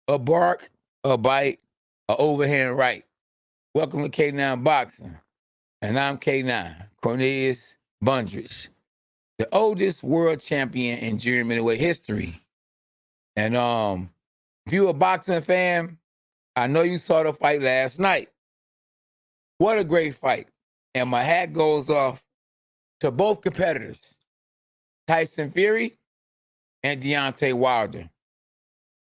a bark, a bite, a overhand right. Welcome to K9 Boxing. And I'm K9, Cornelius Bundrich, the oldest world champion in junior middleweight history. And if you're a boxing fan, I know you saw the fight last night. What a great fight. And my hat goes off to both competitors, Tyson Fury and Deontay Wilder.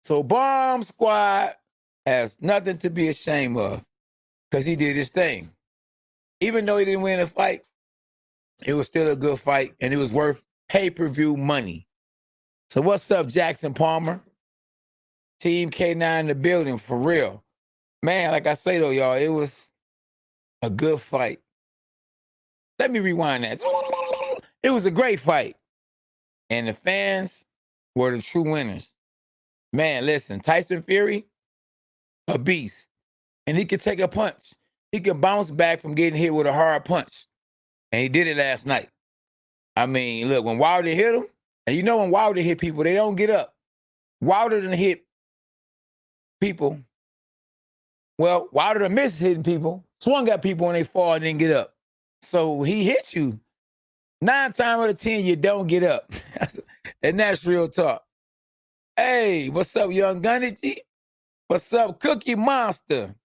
So Bomb Squad has nothing to be ashamed of because he did his thing. Even though he didn't win the fight, it was still a good fight and it was worth pay-per-view money. So what's up, Jackson Palmer? Team K9 in the building, for real. Man, like I say though, y'all, it was a good fight. Let me rewind that. It was a great fight. And the fans were the true winners. Man, listen, Tyson Fury, a beast. And he could take a punch. He could bounce back from getting hit with a hard punch. And he did it last night. I mean, look, when Wilder hit him, and you know when Wilder hit people, they don't get up. Wilder done hit people. Well, Wilder done missed hitting people, swung at people when they fall and didn't get up. So he hits you. 9 times out of 10, you don't get up. And that's real talk. Hey, what's up, Young Gunny? What's up, Cookie Monster?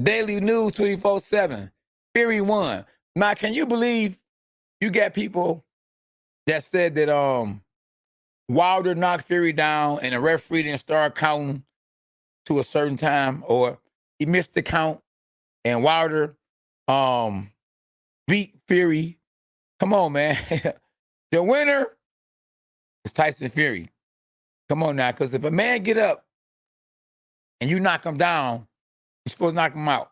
Daily News 24/7. Fury won. Now, can you believe you got people that said that Wilder knocked Fury down and the referee didn't start counting to a certain time, or he missed the count and Wilder beat Fury? Come on, man. The winner is Tyson Fury. Come on now, because if a man get up and you knock him down, you're supposed to knock him out.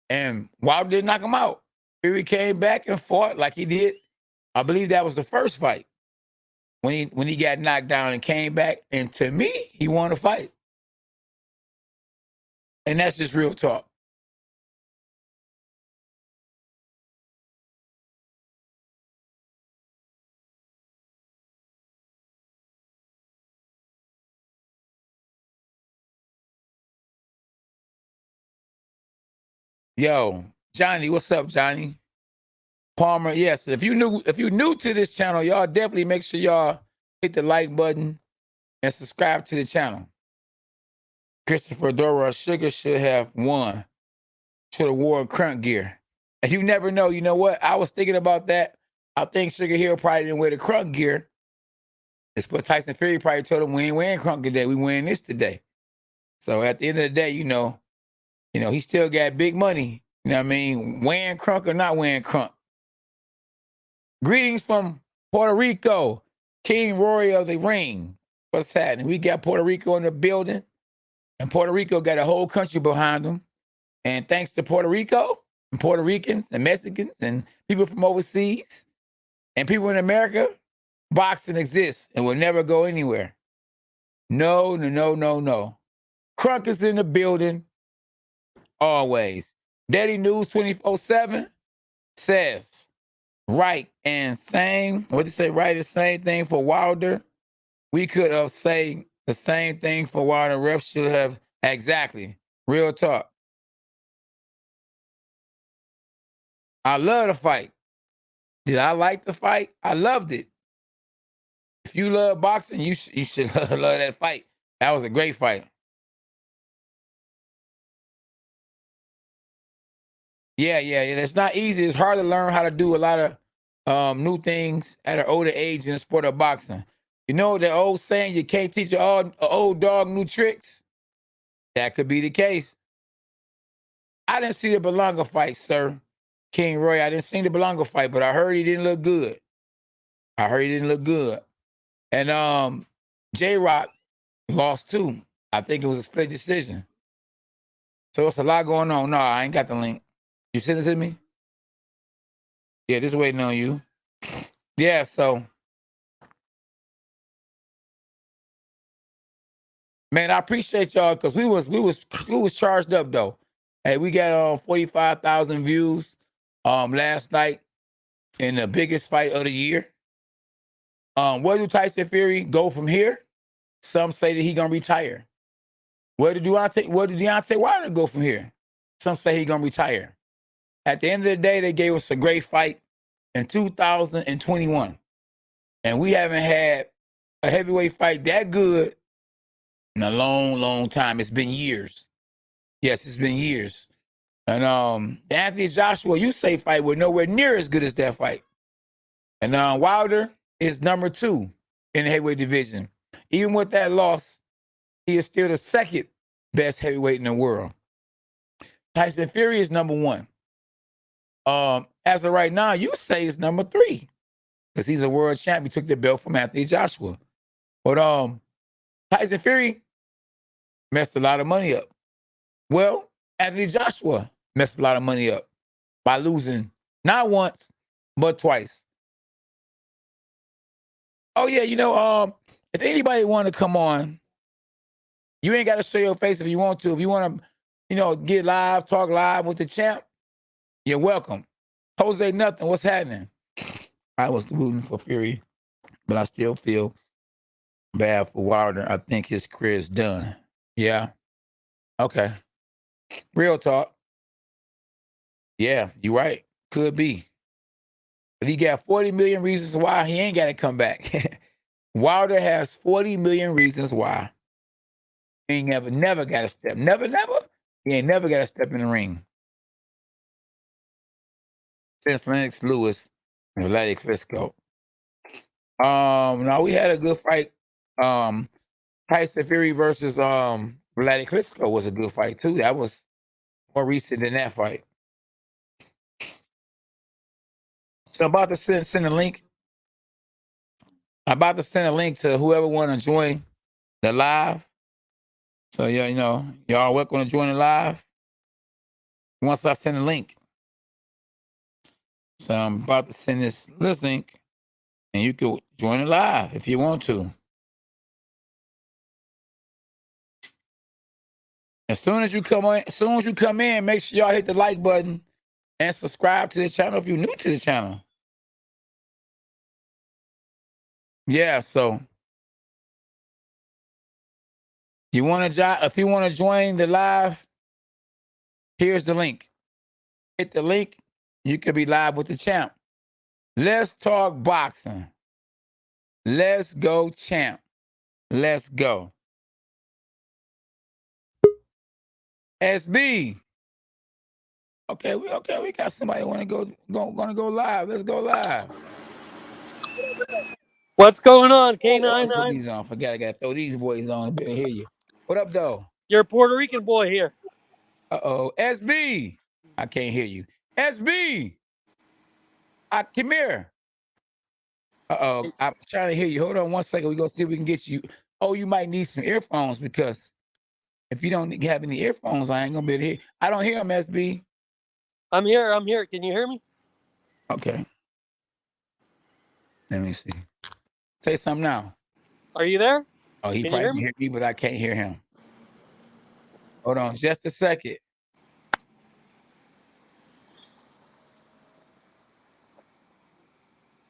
And Wilder didn't knock him out. Fury came back and fought like he did. I believe that was the first fight when he got knocked down and came back. And to me, he won the fight. And that's just real talk. Yo, Johnny, what's up, Johnny? Palmer, yes. If you're new to this channel, y'all definitely make sure y'all hit the like button and subscribe to the channel. Christopher Dora Sugar should have won. Should have worn crunk gear. And you never know. You know what? I was thinking about that. I think Sugar Hill probably didn't wear the crunk gear. It's what Tyson Fury probably told him, we ain't wearing crunk today. We wearing this today. So at the end of the day, you know, he still got big money. You know what I mean? Wearing crunk or not wearing crunk. Greetings from Puerto Rico. King Rory of the Ring. What's happening? We got Puerto Rico in the building. And Puerto Rico got a whole country behind them. And thanks to Puerto Rico and Puerto Ricans and Mexicans and people from overseas and people in America, boxing exists and will never go anywhere. No, no, no, no, no. Crunk is in the building always. Daily News 24/7 says, right and same. What did they say? Right the same thing for Wilder. We could have said the same thing for Wilder. Refs should have. Exactly. Real talk. I love the fight. Did I like the fight? I loved it. If you love boxing, you should love that fight. That was a great fight. Yeah. It's not easy. It's hard to learn how to do a lot of new things at an older age in the sport of boxing. You know the old saying, you can't teach an old dog new tricks? That could be the case. I didn't see the Belonga fight, sir. King Roy, I didn't see the Belonga fight, but I heard he didn't look good. And J-Rock lost too. I think it was a split decision. So it's a lot going on. No, I ain't got the link. You sent it to me? Yeah, just waiting on you. Yeah, so. Man, I appreciate y'all because we was charged up though. Hey, we got 45,000 views last night in the biggest fight of the year. Where do Tyson Fury go from here? Some say that he gonna retire. Where did Deontay Wilder go from here? Some say he's gonna retire. At the end of the day, they gave us a great fight in 2021. And we haven't had a heavyweight fight that good in a long, long time. It's been years. Yes, it's been years. And the Anthony Joshua Usyk fight was nowhere near as good as that fight. And Wilder is number 2 in the heavyweight division. Even with that loss, he is still the second best heavyweight in the world. Tyson Fury is number 1. As of right now, Usyk is number 3 because he's a world champion. He took the belt from Anthony Joshua. But Tyson Fury messed a lot of money up. Well, Anthony Joshua messed a lot of money up by losing not once, but twice. Oh, yeah, if anybody want to come on, you ain't got to show your face if you want to. If you want to, get live, talk live with the champ, you're welcome. Jose Nothing, what's happening? I was rooting for Fury, but I still feel bad for Wilder. I think his career is done. Yeah. Okay. Real talk. Yeah, you're right. Could be. But he got 40 million reasons why he ain't got to come back. Wilder has 40 million reasons why he ain't never got to step. Never. He ain't never got to step in the ring. Since Lennox Lewis and Vladimir Klitschko. Now we had a good fight. Tyson Fury versus Vladimir Klitschko was a good fight too. That was more recent than that fight. So I'm about to send a link. I'm about to send a link to whoever want to join the live. So yeah, y'all welcome to join the live. Once I send a link. So I'm about to send this link, and you can join the live if you want to. As soon as you come in, make sure y'all hit the like button and subscribe to the channel if you're new to the channel. Yeah, so if you want to join the live, here's the link. Hit the link, you can be live with the champ. Let's talk boxing. Let's go, champ. Let's go. SB. Okay, we got somebody want to go live. Let's go live. What's going on, K9? Put these on. Forget I got to throw these boys on. I better hear you. What up, though? You're a Puerto Rican boy here. Uh-oh. SB. I can't hear you. SB. Come here. Uh-oh. I'm trying to hear you. Hold on one second. We're going to see if we can get you. Oh, you might need some earphones because if you don't have any earphones, I ain't going to be able to hear. I don't hear them, SB. I'm here. Can you hear me? Okay. Let me see. Say something now. Are you there? Oh, he probably can hear me, but I can't hear him. Hold on just a second.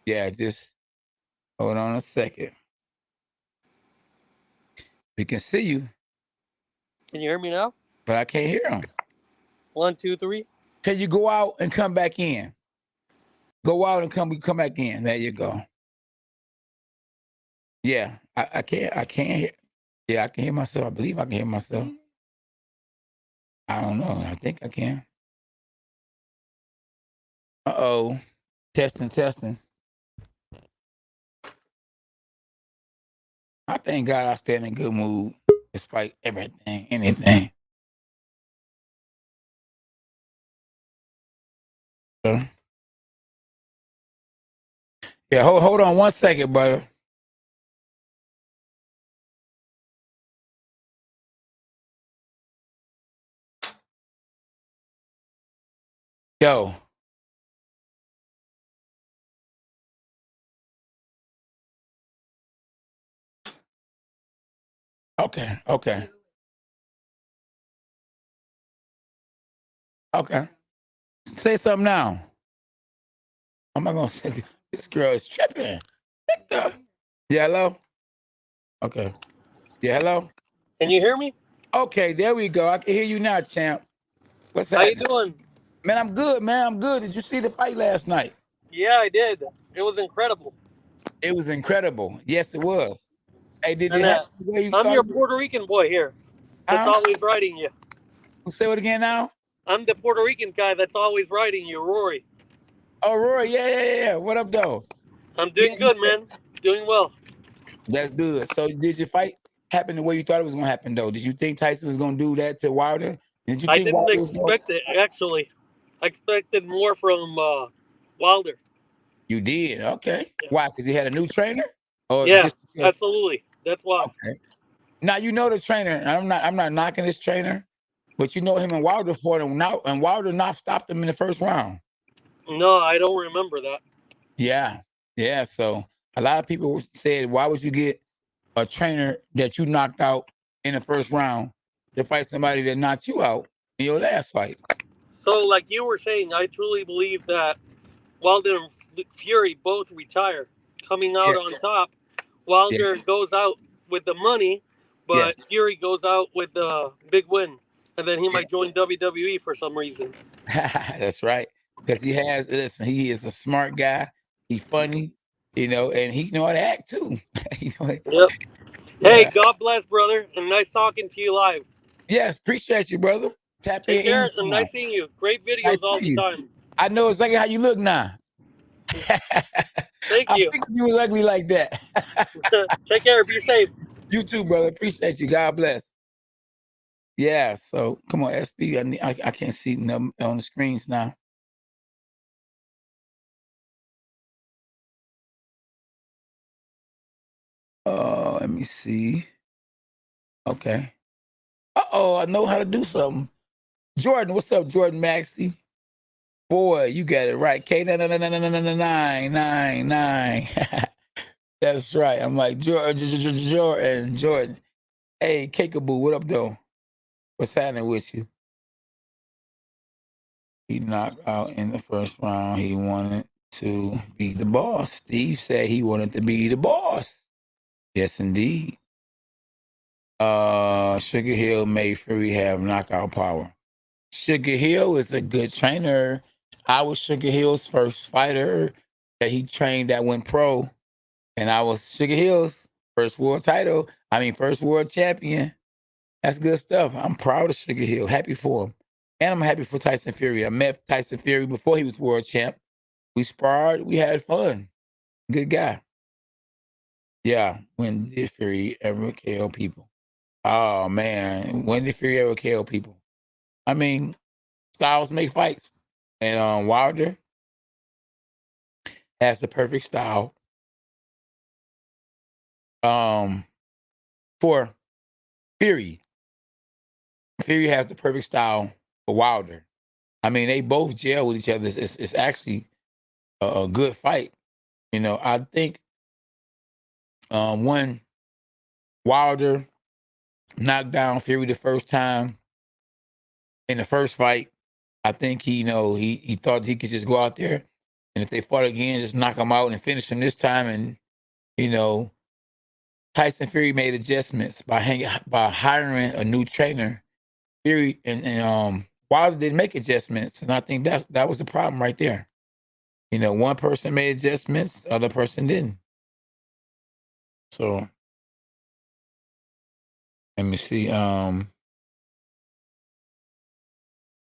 Yeah, just hold on a second. We can see you. Can you hear me now? But I can't hear him. 1, 2, 3. Can you go out and come back in? Go out and come back in. There you go. Yeah, I can't hear. Yeah, I can hear myself. I believe I can hear myself. I don't know. I think I can. Uh-oh. Testing. I thank God I stay in a good mood despite everything, anything. Yeah, hold on one second, brother. Yo. Okay. Say something now. I'm not gonna say this girl is tripping. Yeah, hello? Okay. Yeah, hello? Can you hear me? Okay, there we go. I can hear you now, champ. What's How you happening? doing? Man, I'm good, man. I'm good. Did you see the fight last night? Yeah, I did. It was incredible. It was incredible. Yes, it was. Hey, did it And happen the way you I'm thought your it would? Puerto Rican boy here. That's Huh? always writing you. Say it again now? I'm the Puerto Rican guy that's always writing you, Rory. Oh, Roy, yeah. What up, though? I'm Yeah, doing good, man. Doing well. that's good. So, did your fight happen the way you thought it was going to happen, though? Did you think Tyson was going to do that to Wilder? Did you I think didn't Wilder was going? expect it, actually. I expected more from Wilder. You did. Okay. Yeah, Why? Because he had a new trainer, or yeah, just because? absolutely. That's why. Okay. Now you know the trainer. And I'm not knocking this trainer, but you know him and Wilder fought, and Wilder not stopped him in the first round. No, I don't remember that. Yeah. So a lot of people said, why would you get a trainer that you knocked out in the first round to fight somebody that knocked you out in your last fight? So, like you were saying, I truly believe that Wilder and Fury both retire, coming Yeah, out on top. yeah, Wilder goes out with the money, yeah, but Fury goes out with the big win, and then he might join WWE for some reason. yeah. That's right. Because listen, he is a smart guy. He's funny, and he know how to act too. you know, Yep. Hey, yeah. God bless, brother, and nice talking to you live. Yes, appreciate you, brother. Tap Take in care, and anytime. nice seeing you. Great Nice videos all to the you. time. I know exactly how you look now. Thank I you. figured you was ugly like that. Take care. Be safe. You too, brother. Appreciate you. God bless. Yeah. So come on, SB. I can't see them on the screens now. Let me see. Okay. Uh-oh, I know how to do something. Jordan, what's up, Jordan Maxey? Boy, you got it right. K99999. That's right. I'm like Jordan. Hey, Kakaboo, what up, though? What's happening with you? He knocked out in the first round. He wanted to be the boss. Steve said he wanted to be the boss. Yes, indeed. Sugar Hill made Fury have knockout power. Sugar Hill is a good trainer. I was Sugar Hill's first fighter that he trained that went pro. And I was Sugar Hill's first world title. First world champion. That's good stuff. I'm proud of Sugar Hill. Happy for him. And I'm happy for Tyson Fury. I met Tyson Fury before he was world champ. We sparred. We had fun. Good guy. Yeah. When did Fury ever KO people? Oh, man. When did Fury ever KO people? Styles make fights. And Wilder has the perfect style for Fury. Fury has the perfect style for Wilder. They both gel with each other. It's actually a good fight. I think when Wilder knocked down Fury the first time in the first fight, I think he thought he could just go out there and if they fought again, just knock him out and finish him this time. And you know, Tyson Fury made adjustments by hiring a new trainer. Fury and Wilder didn't make adjustments, and I think that was the problem right there. One person made adjustments, the other person didn't. So let me see.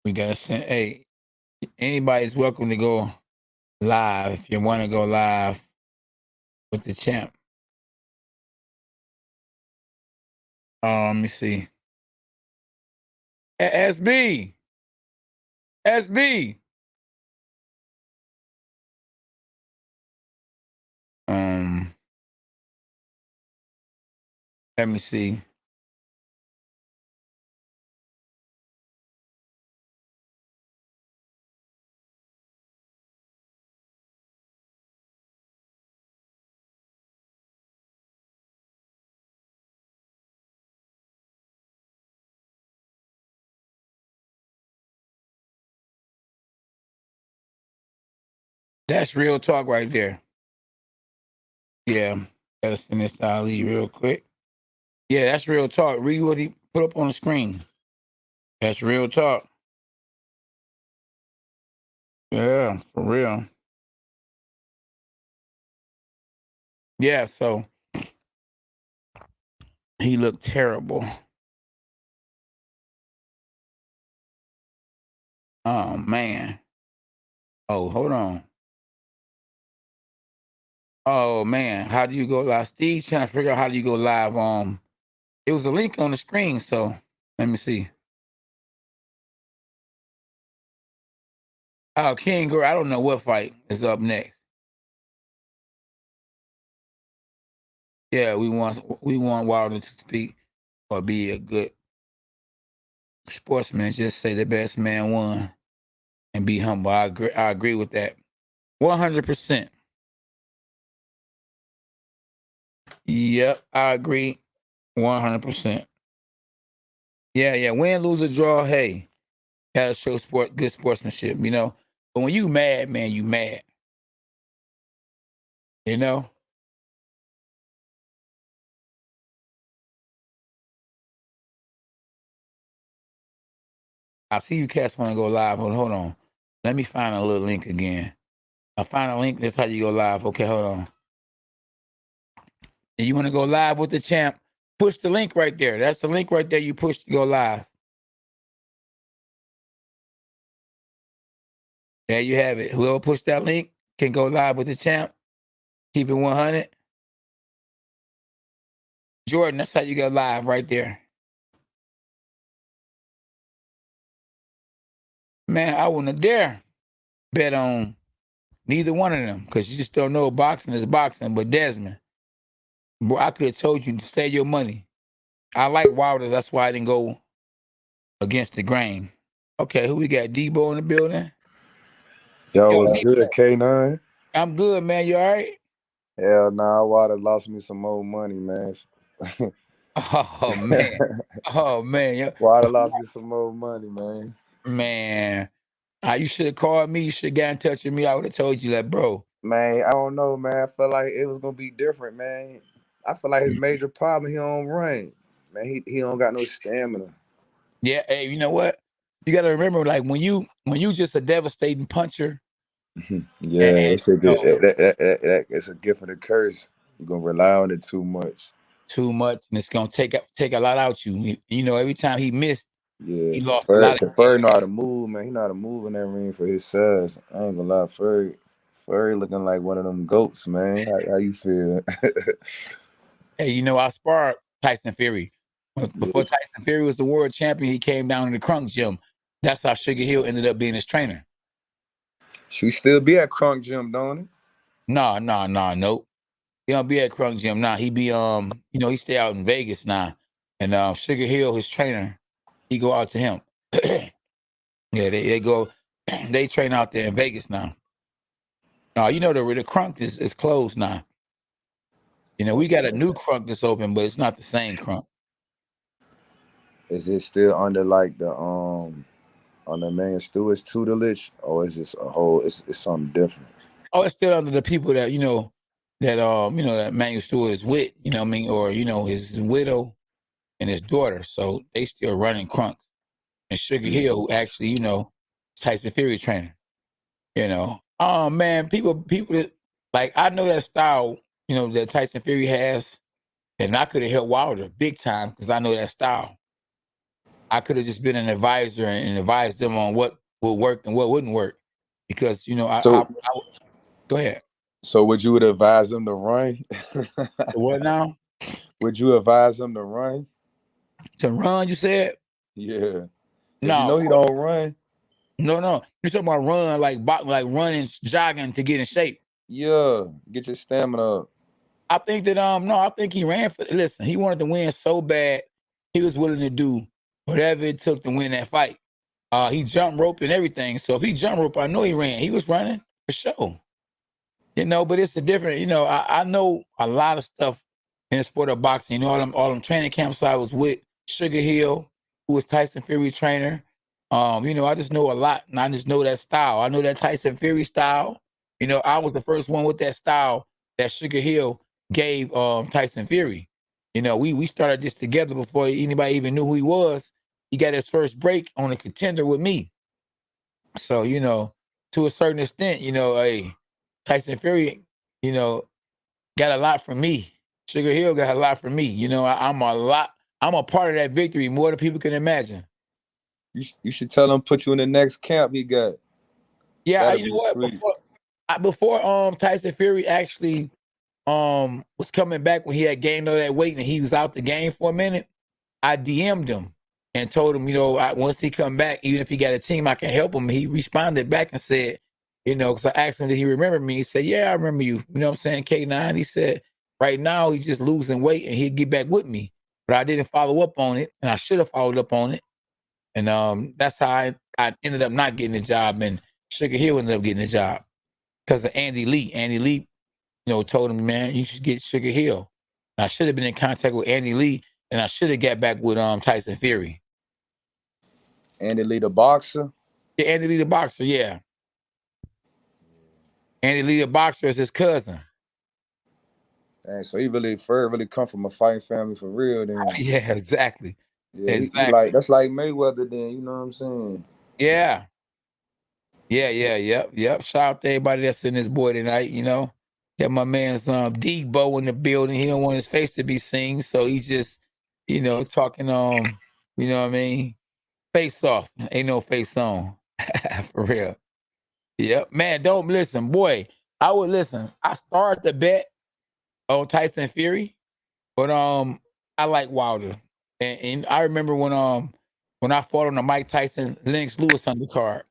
We gotta send. Hey, anybody's welcome to go live if you want to go live with the champ. Let me see. SB, SB. Um, let me see. That's real talk right there. Yeah, gotta send this to Ali real quick. Yeah, that's real talk. Read what he put up on the screen. That's real talk. Yeah, for real. Yeah, so he looked terrible. Oh man. Oh, hold on. Oh man, how do you go live? Steve's trying to figure out how do you go live. It was a link on the screen, so let me see. Oh, King Girl, I don't know what fight is up next. Yeah, we want Wilder to speak or be a good sportsman and just say the best man won and be humble. I agree with that. 100%. Yep, I agree. 100%. Yeah. Win, lose, or draw. Hey, gotta show good sportsmanship, you know. But when you mad, man, you mad. You know. I see you cats want to go live. Hold on. Let me find a little link again. I find a link. That's how you go live. Okay, hold on. And you want to go live with the champ? Push the link right there. That's the link right there. You push to go live. There you have it. Whoever pushed that link can go live with the champ. Keep it 100. Jordan, that's how you go live right there. Man, I wouldn't dare bet on neither one of them because you just don't know boxing is boxing. But Desmond, bro, I could have told you to save your money. I like Wilder. That's why I didn't go against the grain. Okay, who we got? Debo in the building? Yo, Yo, what's Debo. good, K9? I'm good, man. You all right? Hell nah, Water lost me some more money, man. Oh, man. Oh, man. Water lost me some more money, man. Man. You should have called me. You should have got in touch with me. I would have told you that, bro. Man, I don't know, man. I felt like it was gonna be different, man. I feel like his major problem, he don't run. Man, he don't got no stamina. Yeah, hey, you know what? You got to remember, like when you just a devastating puncher, Yeah, and it's a you good, know, it's a gift and a curse. You're gonna rely on it too much. too much, and it's gonna take a lot out you. You know, every time he missed, Yeah, he lost a lot of Furry know how to move, man. He know how to move in that ring for his size. I ain't gonna lie, Furry looking like one of them goats, man. How you feel? Hey, you know, I sparred Tyson Fury. Before Tyson Fury was the world champion, he came down to the Crunk gym. That's how Sugar Hill ended up being his trainer. She still be at Crunk Gym, don't he? Nope. He don't be at Crunk Gym now. He be you know, he stay out in Vegas now. And Sugar Hill, his trainer, he go out to him. Yeah, they go, they train out there in Vegas now. You know, the Crunk is closed now. You know, we got a new Crunk that's open, but it's not the same Crunk. Is it still under like the under Man Stewart's tutelage, or is this a whole? It's something different. Oh, it's still under the people that, you know, that Manuel Stewart is with, you know what I mean, or, you know, his widow and his daughter. So they still running Crunks. And Sugar Hill, who actually, you know, Tyson Fury trainer. You know. Oh man, people that like I know that style, you know, that Tyson Fury has, and I could have helped Wilder big time because I know that style. I could have just been an advisor and advised them on what would work and what wouldn't work. Because, you know, So, go ahead. so would you advise them to run? What now? Would you advise them to run? To run, you said? Yeah, because you No, know he don't run. no. You're talking about run like running, jogging to get in shape. Yeah, get your stamina up. I think that no, I think he ran for. Listen, he wanted to win so bad, he was willing to do whatever it took to win that fight. He jumped rope and everything. So if he jumped rope, I know he ran. He was running for sure. You know, but it's a different. You know, I know a lot of stuff in the sport of boxing. You know, all them training camps I was with Sugar Hill, who was Tyson Fury trainer. You know, I just know a lot, and I just know that style. I know that Tyson Fury style. You know, I was the first one with that style that Sugar Hill gave Tyson Fury. You know, we started this together before anybody even knew who he was. He got his first break on a contender with me. So, you know, to a certain extent, you know, Tyson Fury, you know, got a lot from me. Sugar Hill got a lot from me. You know, I'm a part of that victory more than people can imagine. You should tell him put you in the next camp he got. Yeah, That'd you know be what? sweet. Before Tyson Fury actually was coming back when he had gained all that weight and he was out the game for a minute, I DM'd him and told him, you know, once he come back, even if he got a team, I can help him. He responded back and said, you know, because I asked him, did he remember me? He said, yeah, I remember you. You know what I'm saying? K9. He said, right now he's just losing weight and he'd get back with me. But I didn't follow up on it, and I should have followed up on it. And that's how I ended up not getting the job, and Sugar Hill ended up getting the job because of Andy Lee. Andy Lee, you know, told him, man, you should get Sugar Hill. And I should have been in contact with Andy Lee, and I should have got back with Tyson Fury. Andy Lee the boxer? Yeah, Andy Lee the boxer, yeah. Andy Lee the boxer is his cousin. Dang, so he really come from a fighting family for real then. Yeah, exactly. Yeah, exactly. he like that's like Mayweather then, you know what I'm saying? Yeah. Yep. Shout out to everybody that's in this boy tonight, you know. Got my man's Debo in the building. He don't want his face to be seen, so he's just, you know, talking you know what I mean? Face off. Ain't no face on. For real. Yep. Man, don't listen, boy. I would listen. I started the bet on Tyson Fury, but I like Wilder. And I remember when I fought on the Mike Tyson Lennox Lewis undercard,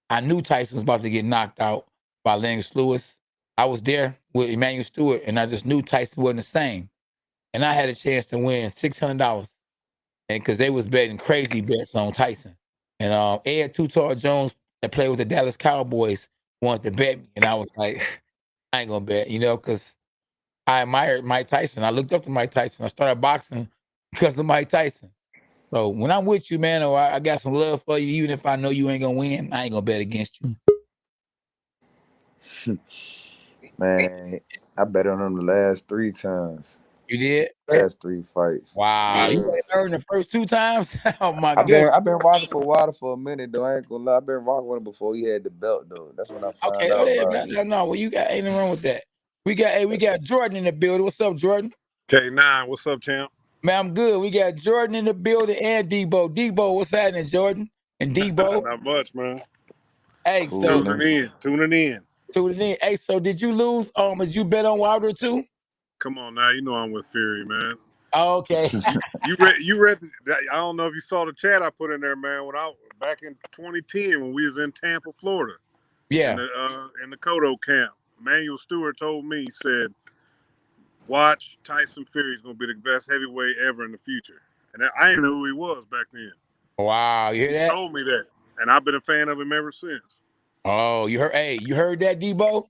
I knew Tyson was about to get knocked out by Lennox Lewis. I was there with Emmanuel Stewart, and I just knew Tyson wasn't the same. And I had a chance to win $600, and because they was betting crazy bets on Tyson. And Ed Too Tall Jones, that played with the Dallas Cowboys, wanted to bet me, and I was like, I ain't gonna bet, you know, because I admired Mike Tyson. I looked up to Mike Tyson. I started boxing because of Mike Tyson. So when I'm with you, man, or I got some love for you, even if I know you ain't gonna win, I ain't gonna bet against you. Man, I bet on him the last 3 times. You did? Last 3 fights. Wow. Yeah. You ain't earned the first 2 times? Oh my goodness. I've been rocking for Wilder for a minute though. I ain't gonna lie. I've been rocking with him before he had the belt though. That's when I found Okay, out about it. no. Well, you got ain't nothing wrong with that. We got Jordan in the building. What's up, Jordan? K9, what's up, champ? Man, I'm good. We got Jordan in the building and Debo. Debo, what's happening, Jordan? And Debo. Not much, man. Hey, Cool, so man. Tuning in. Hey, so did you lose? Did you bet on Wilder too? Come on now, you know I'm with Fury, man. Oh, okay. You read I don't know if you saw the chat I put in there, man. When back in 2010 when we was in Tampa, Florida. Yeah. In the tko'd camp. Emmanuel Stewart told me, he said, watch Tyson Fury is gonna be the best heavyweight ever in the future. And I didn't know who he was back then. Wow, you hear that? He told me that. And I've been a fan of him ever since. Oh, you heard that, Debo?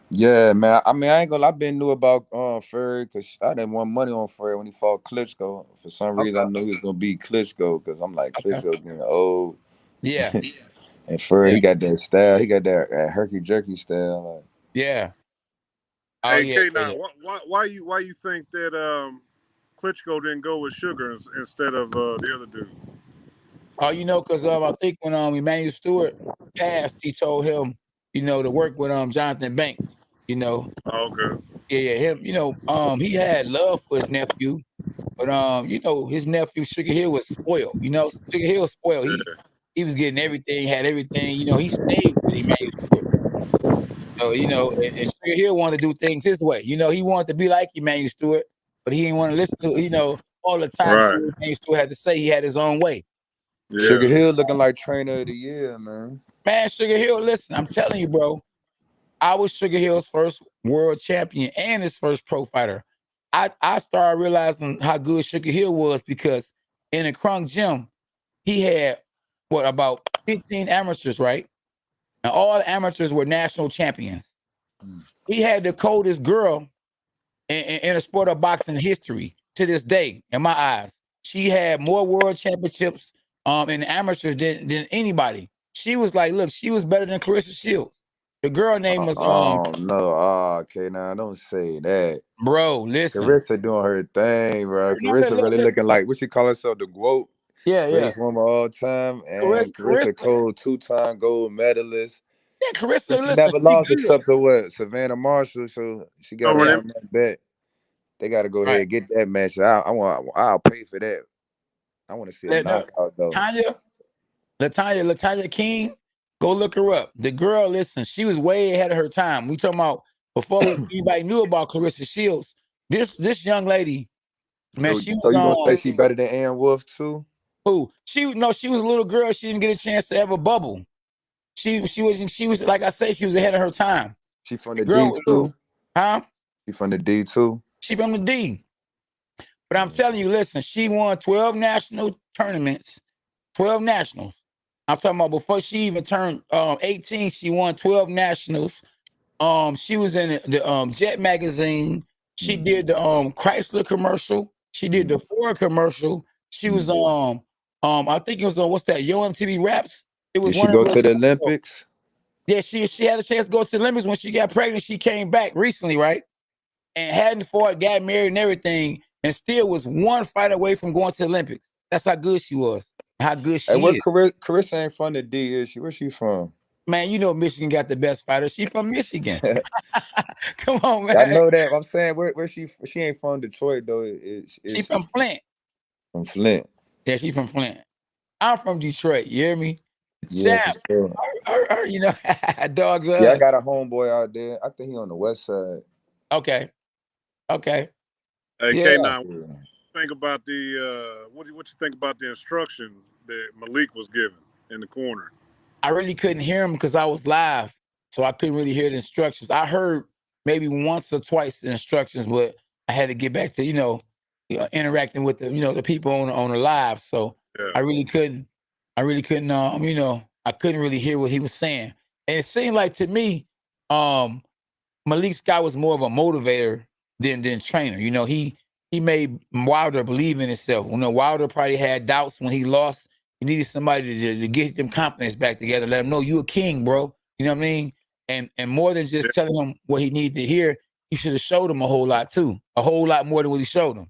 Yeah, man. I mean, I ain't gonna lie. I've been knew about Fury because I didn't want money on Fury when he fought Klitschko. For some reason, I knew he was gonna beat Klitschko because I'm like, Klitschko getting old. Yeah. And Fury, he got that style. He got that herky jerky style. Like. Yeah. Oh, Hey, yeah. K9, why you think that Klitschko didn't go with Sugar instead of the other dude? Oh, you know, because I think when Emmanuel Stewart passed, he told him, you know, to work with Jonathan Banks. You know. Oh, okay. Yeah, him. You know, he had love for his nephew, but you know, his nephew Sugar Hill was spoiled. You know, Sugar Hill was spoiled. He was getting everything, had everything. You know, he stayed with Emmanuel Stewart. So, you know, and Sugar Hill wanted to do things his way. You know, he wanted to be like Emmanuel Stewart, but he didn't want to listen to, you know, all the time Right. Emmanuel Stewart had to say. He had his own way. Yeah. Sugar Hill looking like trainer of the year, man. Man, Sugar Hill, listen, I'm telling you, bro, I was Sugar Hill's first world champion and his first pro fighter. I started realizing how good Sugar Hill was because in the Crunk gym, he had, about 15 amateurs, right? And all the amateurs were national champions. He had the coldest girl in a sport of boxing history to this day, in my eyes. She had more world championships in the amateurs than anybody. She was like, look, she was better than Clarissa Shields. The girl name was Oh no. Oh, okay, now don't say that. bro. Listen, Carissa doing her thing, bro. remember, Carissa really looking like what she call herself, the GOAT, yeah. greatest woman of all time, and Carissa Carissa, Cole, 2-time gold medalist. yeah, Carissa. But she Listen, never she lost good, except to what? Savannah Marshall. So she got to Over yeah, them. run that bet. They got to go ahead right. and get that match. I'll pay for that. I want to see a No, knockout though. Latanya King, go look her up. The girl, listen, she was way ahead of her time. We talking about before anybody knew about Clarissa Shields. This young lady, man, So she was you gonna say on she better than Ann Wolf too? who? She was a little girl. She didn't get a chance to ever bubble. She was like I say, she was ahead of her time. She from The the girl D was little, too. huh? She from the D too. She from the D. But I'm telling you, listen, she won 12 national tournaments, 12 nationals. I'm talking about before she even turned 18, she won 12 nationals. She was in the Jet magazine. She did the Chrysler commercial. She did the Ford commercial. She was I think it was what's that? Yo MTV Raps. It was Did she one of go those. to the Olympics? Yeah, she had a chance to go to the Olympics when she got pregnant. She came back recently, right? And hadn't fought, got married, and everything, and still was one fight away from going to the Olympics. That's how good she was. How good Hey, she what is. Carissa ain't from the D, is she? Where she from? Man, you know Michigan got the best fighter. She from Michigan. Come on, I man. know that. I'm saying where she ain't from Detroit though. She It's from Flint. from Flint. Yeah, she from Flint. I'm from Detroit. You hear me? Yeah, for Champ. sure. You know, dogs Yeah, I us. got a homeboy out there. I think he on the west side. Okay. Okay. Hey, Yeah. K9, Yeah. think about the what you think about the instruction that Malik was given in the corner? I really couldn't hear him because I was live. So I couldn't really hear the instructions. I heard maybe once or twice the instructions, but I had to get back to, interacting with the people on the live. So Yeah, I really couldn't, I couldn't really hear what he was saying. And it seemed like to me, Malik Scott was more of a motivator than trainer. He made Wilder believe in himself. Wilder probably had doubts when he lost. He needed somebody to get them confidence back together. Let him know you a king, bro. You know what I mean? And more than yeah, just telling him what he needed to hear, he should have showed him a whole lot too. A whole lot more than what he showed him.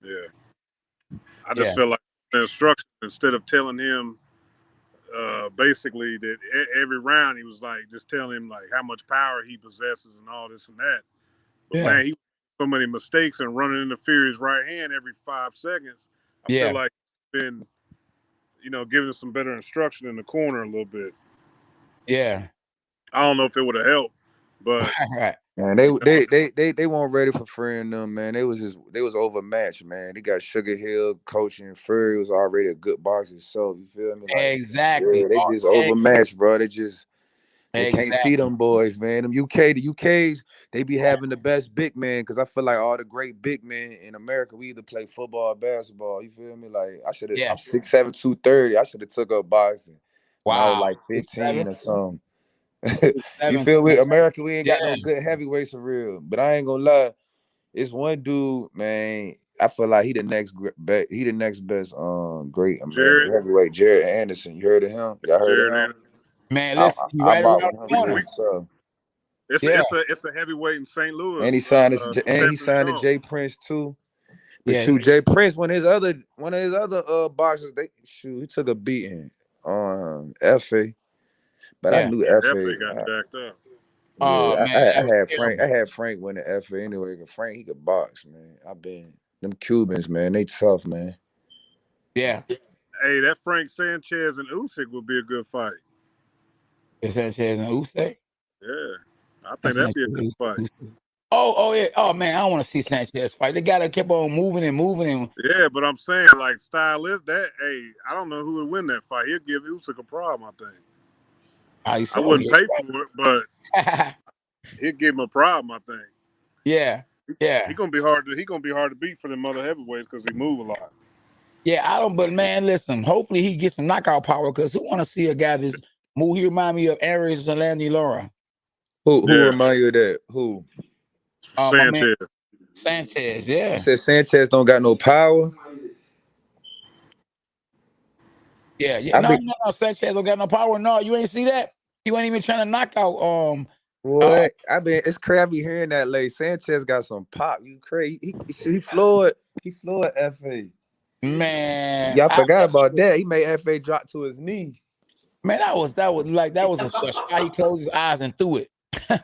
yeah. I just Yeah, feel like the instruction, instead of telling him basically that every round he was like just telling him like how much power he possesses and all this and that. But yeah, man, he so many mistakes and running into Fury's right hand every 5 seconds. I feel yeah, like he's been, giving some better instruction in the corner a little bit. yeah. I don't know if it would have helped, but Right. Man, they weren't ready for freeing them, man. They was overmatched, man. They got Sugar Hill coaching. Fury was already a good boxer, so you feel me? Like, Exactly. yeah, they just overmatched, bro. They can't see Exactly. them boys, man. The UKs, they be having the best big men because I feel like all the great big men in America, we either play football or basketball. You feel me? Like Yeah. I'm 6'7", 230. I should have took up boxing when I was Wow. like 15 6'7", or something. You 6'7", feel me? America, we ain't got Yeah. no good heavyweights for real. But I ain't gonna lie, it's one dude, man. I feel like he the next best great American Jared, heavyweight, Jared Anderson. You heard of him? Y'all heard of Jared him? Anderson. Man, listen, you I right bought around with him the too. corner. So Yeah, It's a heavyweight in St. Louis. and he signed Stephen to Shaw. Jay Prince too. But yeah, shoot, Jay Prince, one of his other boxers, he took a beating on FA. But I yeah. knew Yeah, FA. FA got jacked up. Oh Yeah, man, I that was had Frank. I terrible. had Frank win the FA anyway. Cause Frank, he could box, man. I've been them Cubans, man. They tough, man. Yeah, Hey, that Frank Sanchez and Usyk would be a good fight. is Sanchez and Usyk? Yeah, I think That's that'd Sanchez be a good and fight. Usyk. Oh yeah. Oh man, I don't want to see Sanchez fight. They gotta keep on moving and moving and Yeah, but I'm saying like stylist that. Hey, I don't know who would win that fight. He'll give Usyk a problem. I think. you I said, oh wouldn't yeah, pay for it, but he'll give him a problem. I think. yeah, He yeah, gonna be hard to beat for them other heavyweights because he move a lot. yeah. I don't. But man, listen. Hopefully he gets some knockout power because who want to see a guy that's move? He remind me of Aries Zalandi Laura. Who Yeah, remind you of that? Who? My man Sanchez. Sanchez. You Yeah, said Sanchez don't got no power. yeah. I No, think no, no. Sanchez don't got no power. No, you ain't see that. He wasn't even trying to knock out What? It's crazy. I be hearing that late. Sanchez got some pop. You crazy? He floored FA. man. Yeah, I forgot about that. He made FA drop to his knee. Man, that was a shot. He closed his eyes and threw it.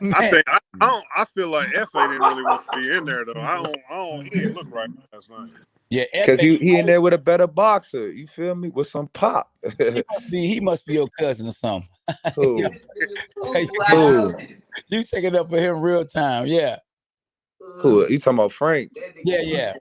Man. I feel like FA didn't really want to be in there though. He didn't look right last night. Yeah, Because he in there with a better boxer. You feel me? With some pop. he must be your cousin or something. Who? Who? You take it up for him real time. Yeah. Who? You talking about Frank? Yeah.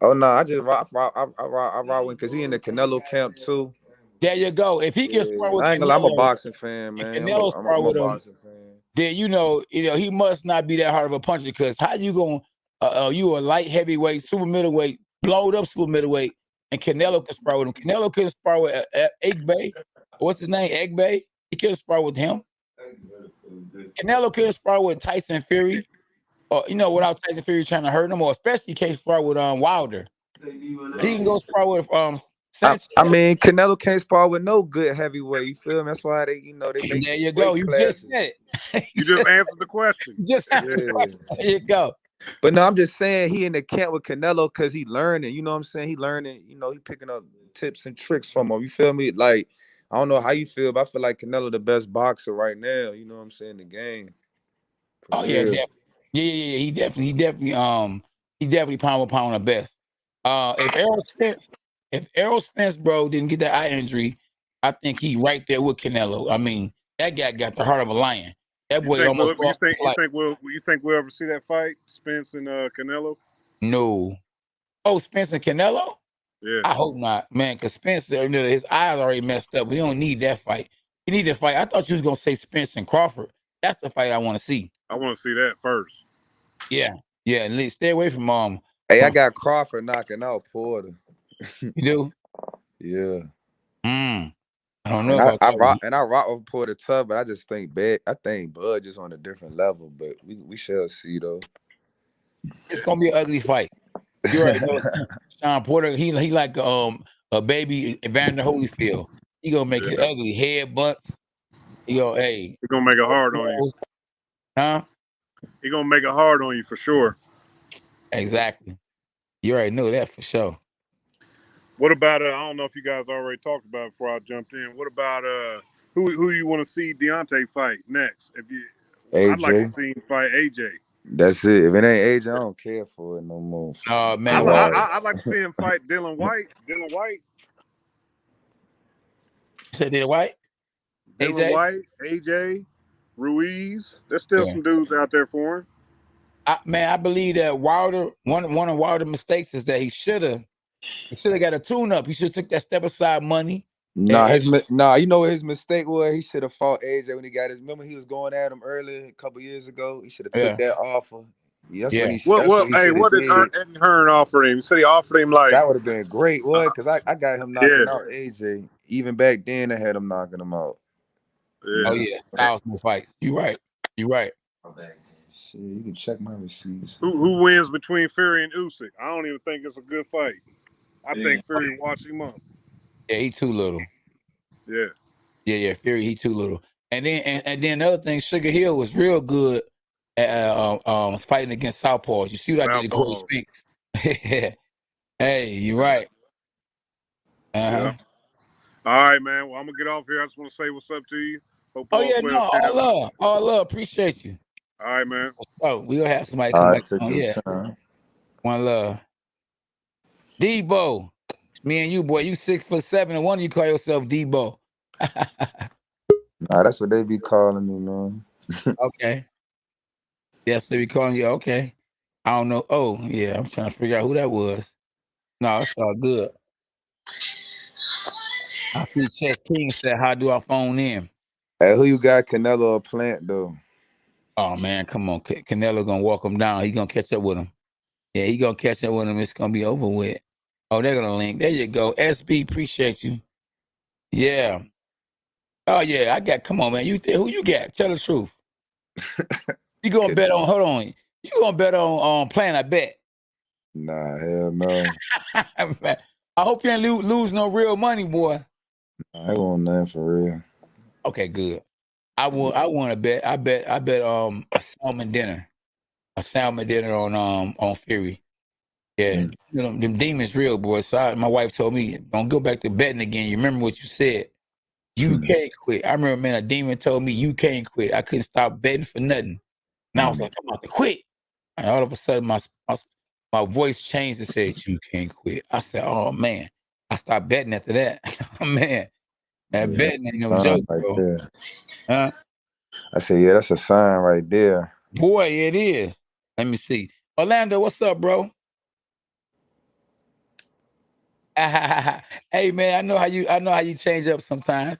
Oh no, I just rock with because he in the Canelo camp too. There you go. If he gets spar with Canelo, I'm a boxing fan, man. Canelo spar with him, boxing fan. Then you know he must not be that hard of a puncher because how you gonna you a light heavyweight, super middleweight, blowed up super middleweight, and Canelo can spar with him. Canelo couldn't spar with Egbe. What's his name? Egbe. He couldn't spar with him. Canelo couldn't spar with Tyson Fury, or without Tyson Fury trying to hurt him, or especially he can't spar with Wilder. He can go spar with Sanchez. I mean, Canelo can't spar with no good heavyweight. You feel me? That's why they make. There you go. You just said it. You just answered the question. There you go. But no, I'm just saying he in the camp with Canelo because he learning. You know what I'm saying? He learning. He picking up tips and tricks from him. You feel me? Like I don't know how you feel, but I feel like Canelo the best boxer right now. You know what I'm saying? The game. Yeah, definitely. Yeah. He definitely pound for pound the best. If Errol Spence, bro, didn't get that eye injury, I think he right there with Canelo. I mean, that guy got the heart of a lion. That boy almost lost his life. You think we'll ever see that fight, Spence and Canelo? No. Oh, Spence and Canelo? Yeah. I hope not, man, because Spence, his eyes already messed up. We don't need that fight. He need to fight. I thought you was going to say Spence and Crawford. That's the fight I want to see. I want to see that first. Yeah. Stay away from Hey, I got Crawford knocking out Porter. You do? Yeah. I don't know about that. I rock with Porter tough, but I just think Bud just on a different level. But we shall see though. It's gonna be an ugly fight. You already know Sean Porter. He like a baby Evander Holyfield. He gonna make it ugly. Head butts. He gonna make it hard on you. Huh? He gonna make it hard on you for sure. Exactly. You already know that for sure. What about I don't know if you guys already talked about it before I jumped in. What about who you want to see Deontay fight next? I'd like to see him fight AJ. That's it. If it ain't AJ, I don't care for it no more. Oh man, I'd like to see him fight Dylan White. Dylan White. Dylan White. AJ, Ruiz. There's still some dudes out there for him. I believe that Wilder. One of Wilder's mistakes is that he should have got a tune-up. He should have took that step aside money. You know what his mistake was? He should have fought AJ when he got his. Remember, he was going at him earlier a couple years ago. He should have took that offer. What did Eddie Hearn offer him? He said he offered him like that would have been great, because I got him knocking out AJ. Even back then, I had him knocking him out. Yeah. Oh yeah, 1,000 fights. You right. Shit, you can check my receipts. Who wins between Fury and Usyk? I don't even think it's a good fight. I think Fury watch him up. Yeah, he too little. Yeah. Fury, he too little. And then the other thing, Sugar Hill was real good at fighting against southpaws. You see what I did to Corey Spinks? Hey, you're right. Yeah. All right, man. Well, I'm gonna get off here. I just want to say what's up to you. Hope all love. Appreciate you. All right, man. Oh, we gonna have somebody come back on. Yeah. Time. One love. Debo. Me and you, boy, you 6'7", and one of you call yourself Debo. Nah, that's what they be calling me, man. Okay. Yes, they be calling you. Okay. I don't know. Oh, yeah, I'm trying to figure out who that was. No, it's all good. I see Chess King said, how do I phone in? Hey, who you got, Canelo or Plant, though? Oh, man, come on. Canelo gonna walk him down. He gonna catch up with him. Yeah, he gonna catch up with him. It's gonna be over with. Oh, they're gonna link. There you go. SB, appreciate you. Yeah. Oh yeah, come on, man. Who you got? Tell the truth. You gonna bet on? Hold on. You gonna bet on Plant? I bet. Nah, hell no. I hope you ain't lose no real money, boy. I want nothing for real. Okay, good. I want to bet. I bet a salmon dinner. A salmon dinner on Fury. Yeah, Mm. you know, them demons real, boy. So my wife told me, don't go back to betting again. You remember what you said. You can't quit. I remember, man, a demon told me you can't quit. I couldn't stop betting for nothing. And I was like, I'm about to quit. And all of a sudden, my voice changed and said, you can't quit. I said, oh, man. I stopped betting after that. Oh, man. That Yeah, betting ain't no sign joke, right bro. there. Huh? I said, yeah, that's a sign right there. Boy, it is. Let me see. Orlando, what's up, bro? Hey, man, I know how you change up sometimes.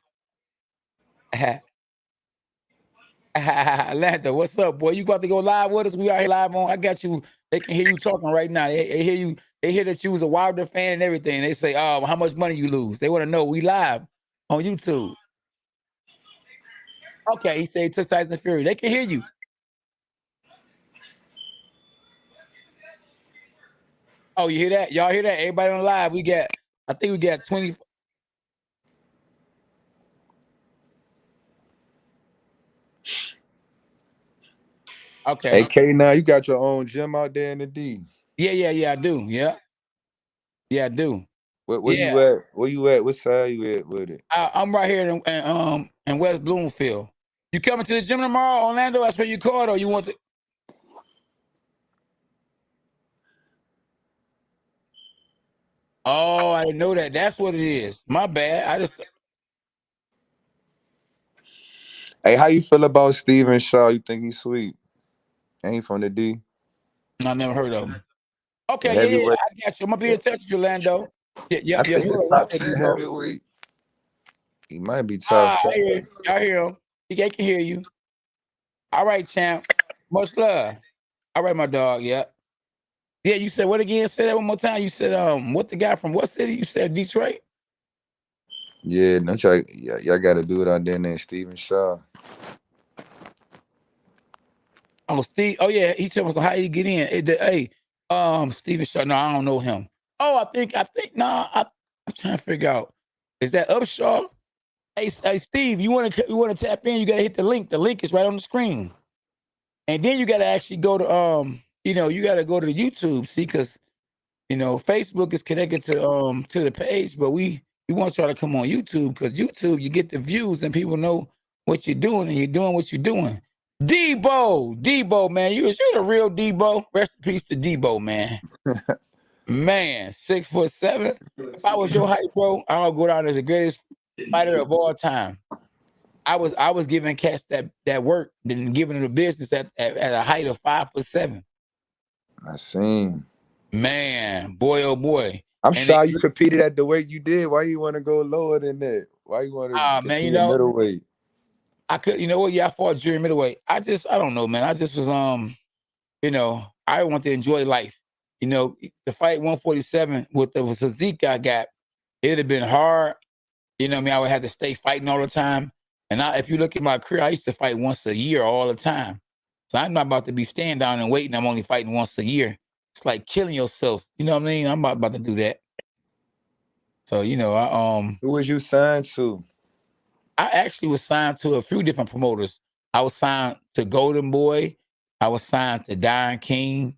Orlando, what's up, boy? You about to go live with us? We out here live on. I got you. They can hear you talking right now. They hear you. They hear that you was a Wilder fan and everything. They say, "Oh, how much money you lose?" They want to know. We live on YouTube. Okay, he said he took Tyson Fury. They can hear you. Oh, you hear that? Y'all hear that? Everybody on live. I think we got 20. Hey, Okay. K, now you got your own gym out there in the D. Yeah, I do. Yeah, I do. Where Yeah, you at? Where you at? What side you at with it? I'm right here in West Bloomfield. You coming to the gym tomorrow, Orlando? That's where you called, or you want to? Oh, I didn't know that. That's what it is. My bad. Hey, how you feel about Steven Shaw? You think he's sweet? Ain't from the D. I never heard of him. The Okay, yeah, heavyweight. I got you. I'm gonna be in touch with you, Lando. Yeah. I think Hold the on one top second, 10 bro. heavyweight. He might be top Ah, 7. I hear you. I hear him. He can hear you. All right, champ. Much love. All right, my dog. Yeah. Yeah, you said what again? Say that one more time. You said what the guy from what city? You said Detroit? Yeah, don't y'all got to do it out there named Steven Shaw. Oh, Steve. Oh, yeah. He told us how you get in. Hey, Steven Shaw. No, I don't know him. Oh, I think, I'm trying to figure out. Is that Upshaw? Hey, Steve, you want to tap in? You gotta hit the link. The link is right on the screen, and then you gotta actually go to you gotta go to the YouTube. See, because Facebook is connected to the page, but we want y'all to come on YouTube because YouTube you get the views and people know what you're doing and you're doing what you're doing. Debo, man, you the real Debo. Rest in peace to Debo, man. Man, 6'7". If I was your height, bro, I would go down as the greatest fighter of all time. I was giving cats that work, then giving them the business at a height of 5'7". I seen. Man, boy, oh boy. I'm And they, sure you competed at the weight you did. Why you want to go lower than that? Why you want to man, compete at middleweight? I could, yeah, I fought junior middleweight. I don't know, man. I just was I want to enjoy life. To fight 147 with the physique I got, it'd have been hard. You know what I mean? I would have to stay fighting all the time. And if you look at my career, I used to fight once a year all the time. So I'm not about to be staying down and waiting. I'm only fighting once a year. It's like killing yourself. You know what I mean? I'm not about to do that. So, Who was you signed to? I actually was signed to a few different promoters. I was signed to Golden Boy. I was signed to Don King.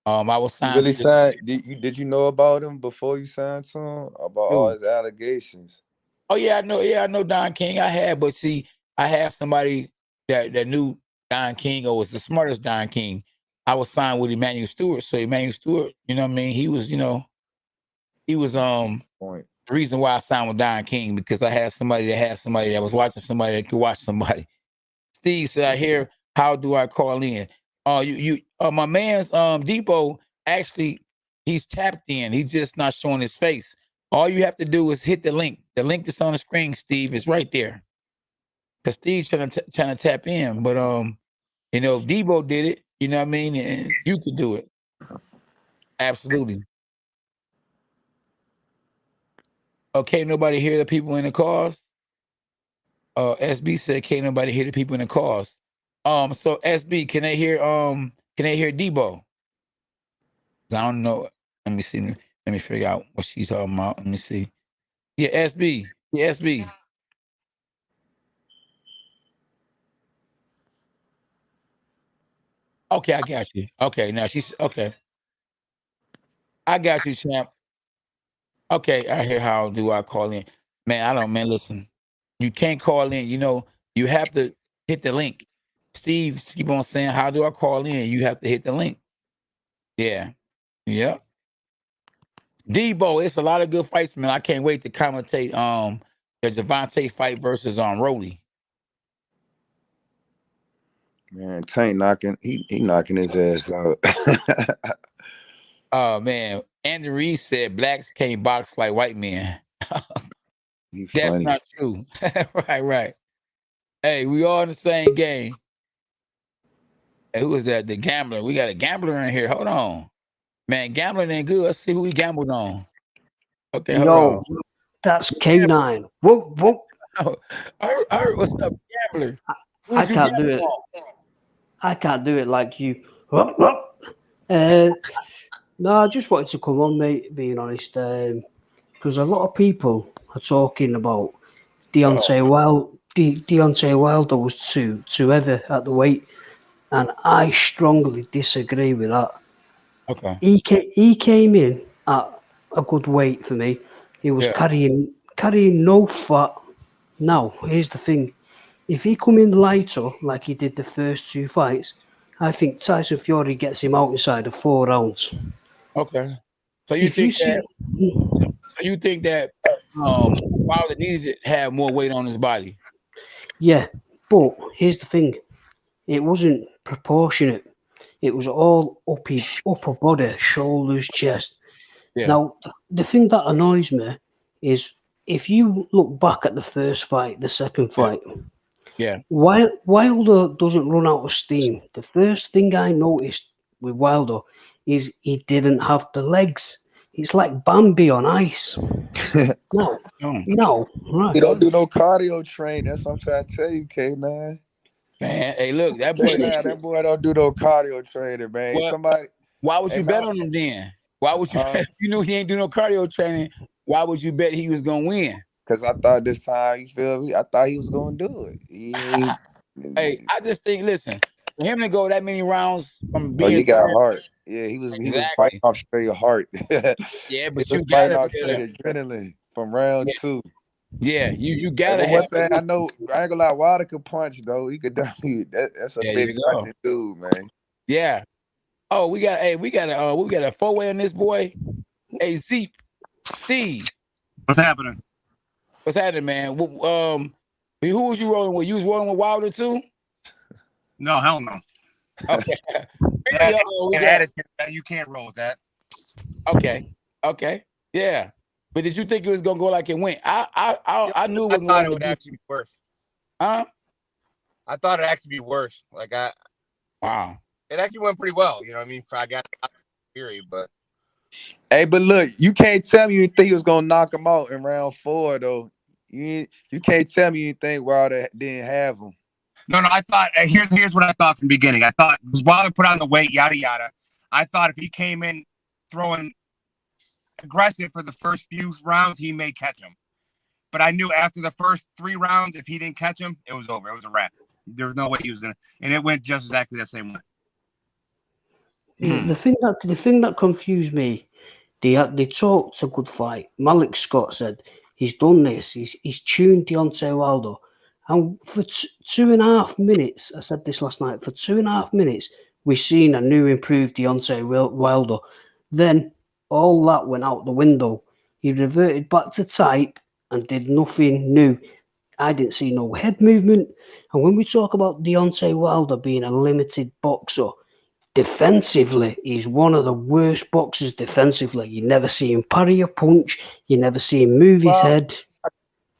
I was You signed really to signed? Did you know about him before you signed to him? About all who? his allegations? Oh yeah, I know. Yeah, I know Don King. But see, I had somebody that knew Don King or was the smartest Don King. I was signed with Emmanuel Stewart. So Emmanuel Stewart, you know what I mean? He was Point. the reason why I signed with Don King because I had somebody that was watching somebody that could watch somebody. Steve said, I hear, how do I call in? My man's Depot, actually, he's tapped in. He's just not showing his face. All you have to do is hit the link. The link that's on the screen, Steve, is right there. Because Steve's trying to tap in. But if Debo did it, you know what I mean, and you could do it. Absolutely. Okay, nobody hear the people in the cars? SB said, can't nobody hear the people in the cars. So SB, can they hear Debo? I don't know. Let me see. Let me figure out what she's talking about. Let me see. Yeah, SB. Yeah, SB. Okay, I got you. Okay, now she's okay. I got you, champ. Okay, I hear how do I call in. Man, listen. You can't call in, you have to hit the link. Steve keep on saying, how do I call in? You have to hit the link. Yeah. Yep. Debo, it's a lot of good fights, man. I can't wait to commentate the Javante fight versus Rolly. Man, Tank knocking, he knocking his ass out. Oh man. Andy Reid said blacks can't box like white men. That's Funny. not true. Right. Hey, we all in the same game. Hey, who was that? The gambler. We got a gambler in here. Hold on. Man, gambling ain't good. Let's see who we gambled on. Okay, hold on. Yo, that's K9. Whoa, whoa. Oh, I heard, what's up, gambler? Who I did you can't do gamble it. on? I can't do it like you. No, I just wanted to come on, mate, being honest. Because a lot of people are talking about Deontay Wilder was too heavy at the weight, and I strongly disagree with that. Okay. He came in at a good weight for me. He was carrying no fat. Now, here's the thing. If he come in lighter like he did the first two fights, I think Tyson Fury gets him out inside of 4 rounds. Okay. So you If you think see, that Wilder needed to have more weight on his body? yeah, but here's the thing. It wasn't proportionate. It was all upper body, shoulders, chest. Yeah. Now, the thing that annoys me is if you look back at the first fight, the second fight, Yeah. Wilder doesn't run out of steam. The first thing I noticed with Wilder is he didn't have the legs. It's like Bambi on ice. No, right. He don't do no cardio train. That's what I'm trying to tell you, K9. Man, hey, look, that boy. That boy don't do no cardio training, man. Well, why would you bet on him then? Why would you? If you knew he ain't do no cardio training, why would you bet he was gonna win? Because I thought this time, you feel me? I thought he was gonna do it. Hey, I just think, listen, for him to go that many rounds from being. Oh, you got heart. Yeah, he was fighting off straight heart. Yeah, but he you was fighting gotta off straight adrenaline from round 2. Yeah, you gotta have. One thing I know, I ain't gonna lie, Wilder could punch though. He could definitely. That's a big punching dude, man. Yeah. Oh, we got a 4-way on this boy. Hey, Steve. What's happening? What's happening, man? Who was you rolling with? You was rolling with Wilder too? No, hell no. Okay. You can't roll with that. Okay. Yeah. But did you think it was gonna go like it went? I knew I thought it would actually be worse. Huh? I thought it'd actually be worse. Wow. It actually went pretty well. You know what I mean? I got Fury, but. Hey, but look, you can't tell me you think he was gonna knock him out in round 4 though. You can't tell me you think Wilder didn't have him. No, I thought here's what I thought from the beginning. I thought Wilder put on the weight, yada yada. I thought if he came in throwing aggressive for the first few rounds, he may catch him. But I knew after the first 3 rounds, if he didn't catch him, it was over. It was a wrap. There was no way he was gonna, and it went just exactly the same way. The thing that confused me, they talked a good fight. Malik Scott said he's done this. He's tuned Deontay Wilder, and for 2.5 minutes, I said this last night. For 2.5 minutes, we've seen a new, improved Deontay Wilder. Then all that went out the window. He reverted back to type and did nothing new. I didn't see no head movement. And when we talk about Deontay Wilder being a limited boxer, defensively, he's one of the worst boxers defensively. You never see him parry a punch. You never see him move his head.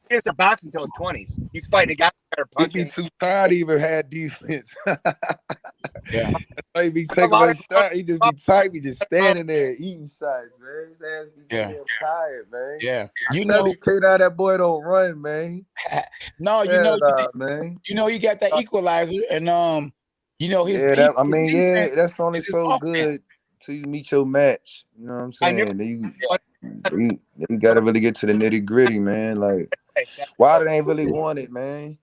He hasn't boxed until his 20s. He's fighting a guy that punching. He'd be too tired to even have defense. Yeah. That's why he be taking a shot. He just be tight. He just standing there eating shots, man. His ass be damn tired, man. Yeah. You know, that boy don't run, man. No, man. You got that equalizer, and his that's only so good till you meet your match. You know what I'm saying? You gotta really get to the nitty gritty, man. Like, Wilder ain't really want it, man.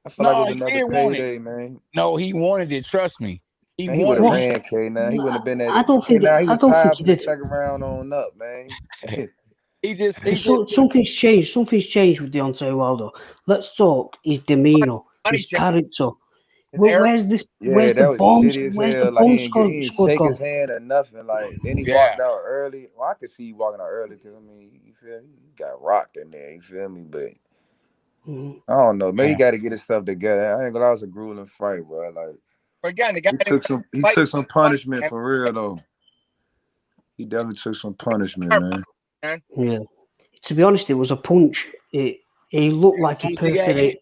I feel like it was another payday, man. No, he wanted it. Trust me. He Man, he would have won. ran K9. He wouldn't have been that. I don't think K9, he I was don't think tired he from the did. second round on up, man. Something's changed. Something's changed with Deontay Wilder. Let's talk his demeanor, Funny his shit. character. His arrogance. Where's this? Yeah, Where's the that was bomb? shitty as Where's the hell. Like bomb he didn't squad shake gone? his hand or nothing. Like then he Yeah. walked out early. Well, I could see he walking out early because I mean, you feel me? He got rocked in there. You feel me? But I don't know. Maybe he got to get his stuff together. I ain't gonna lie, it was a grueling fight, bro. Like, But again, the guy he took some punishment for real though. He definitely took some punishment, man. Yeah. To be honest, it was a punch. He looked like he perforated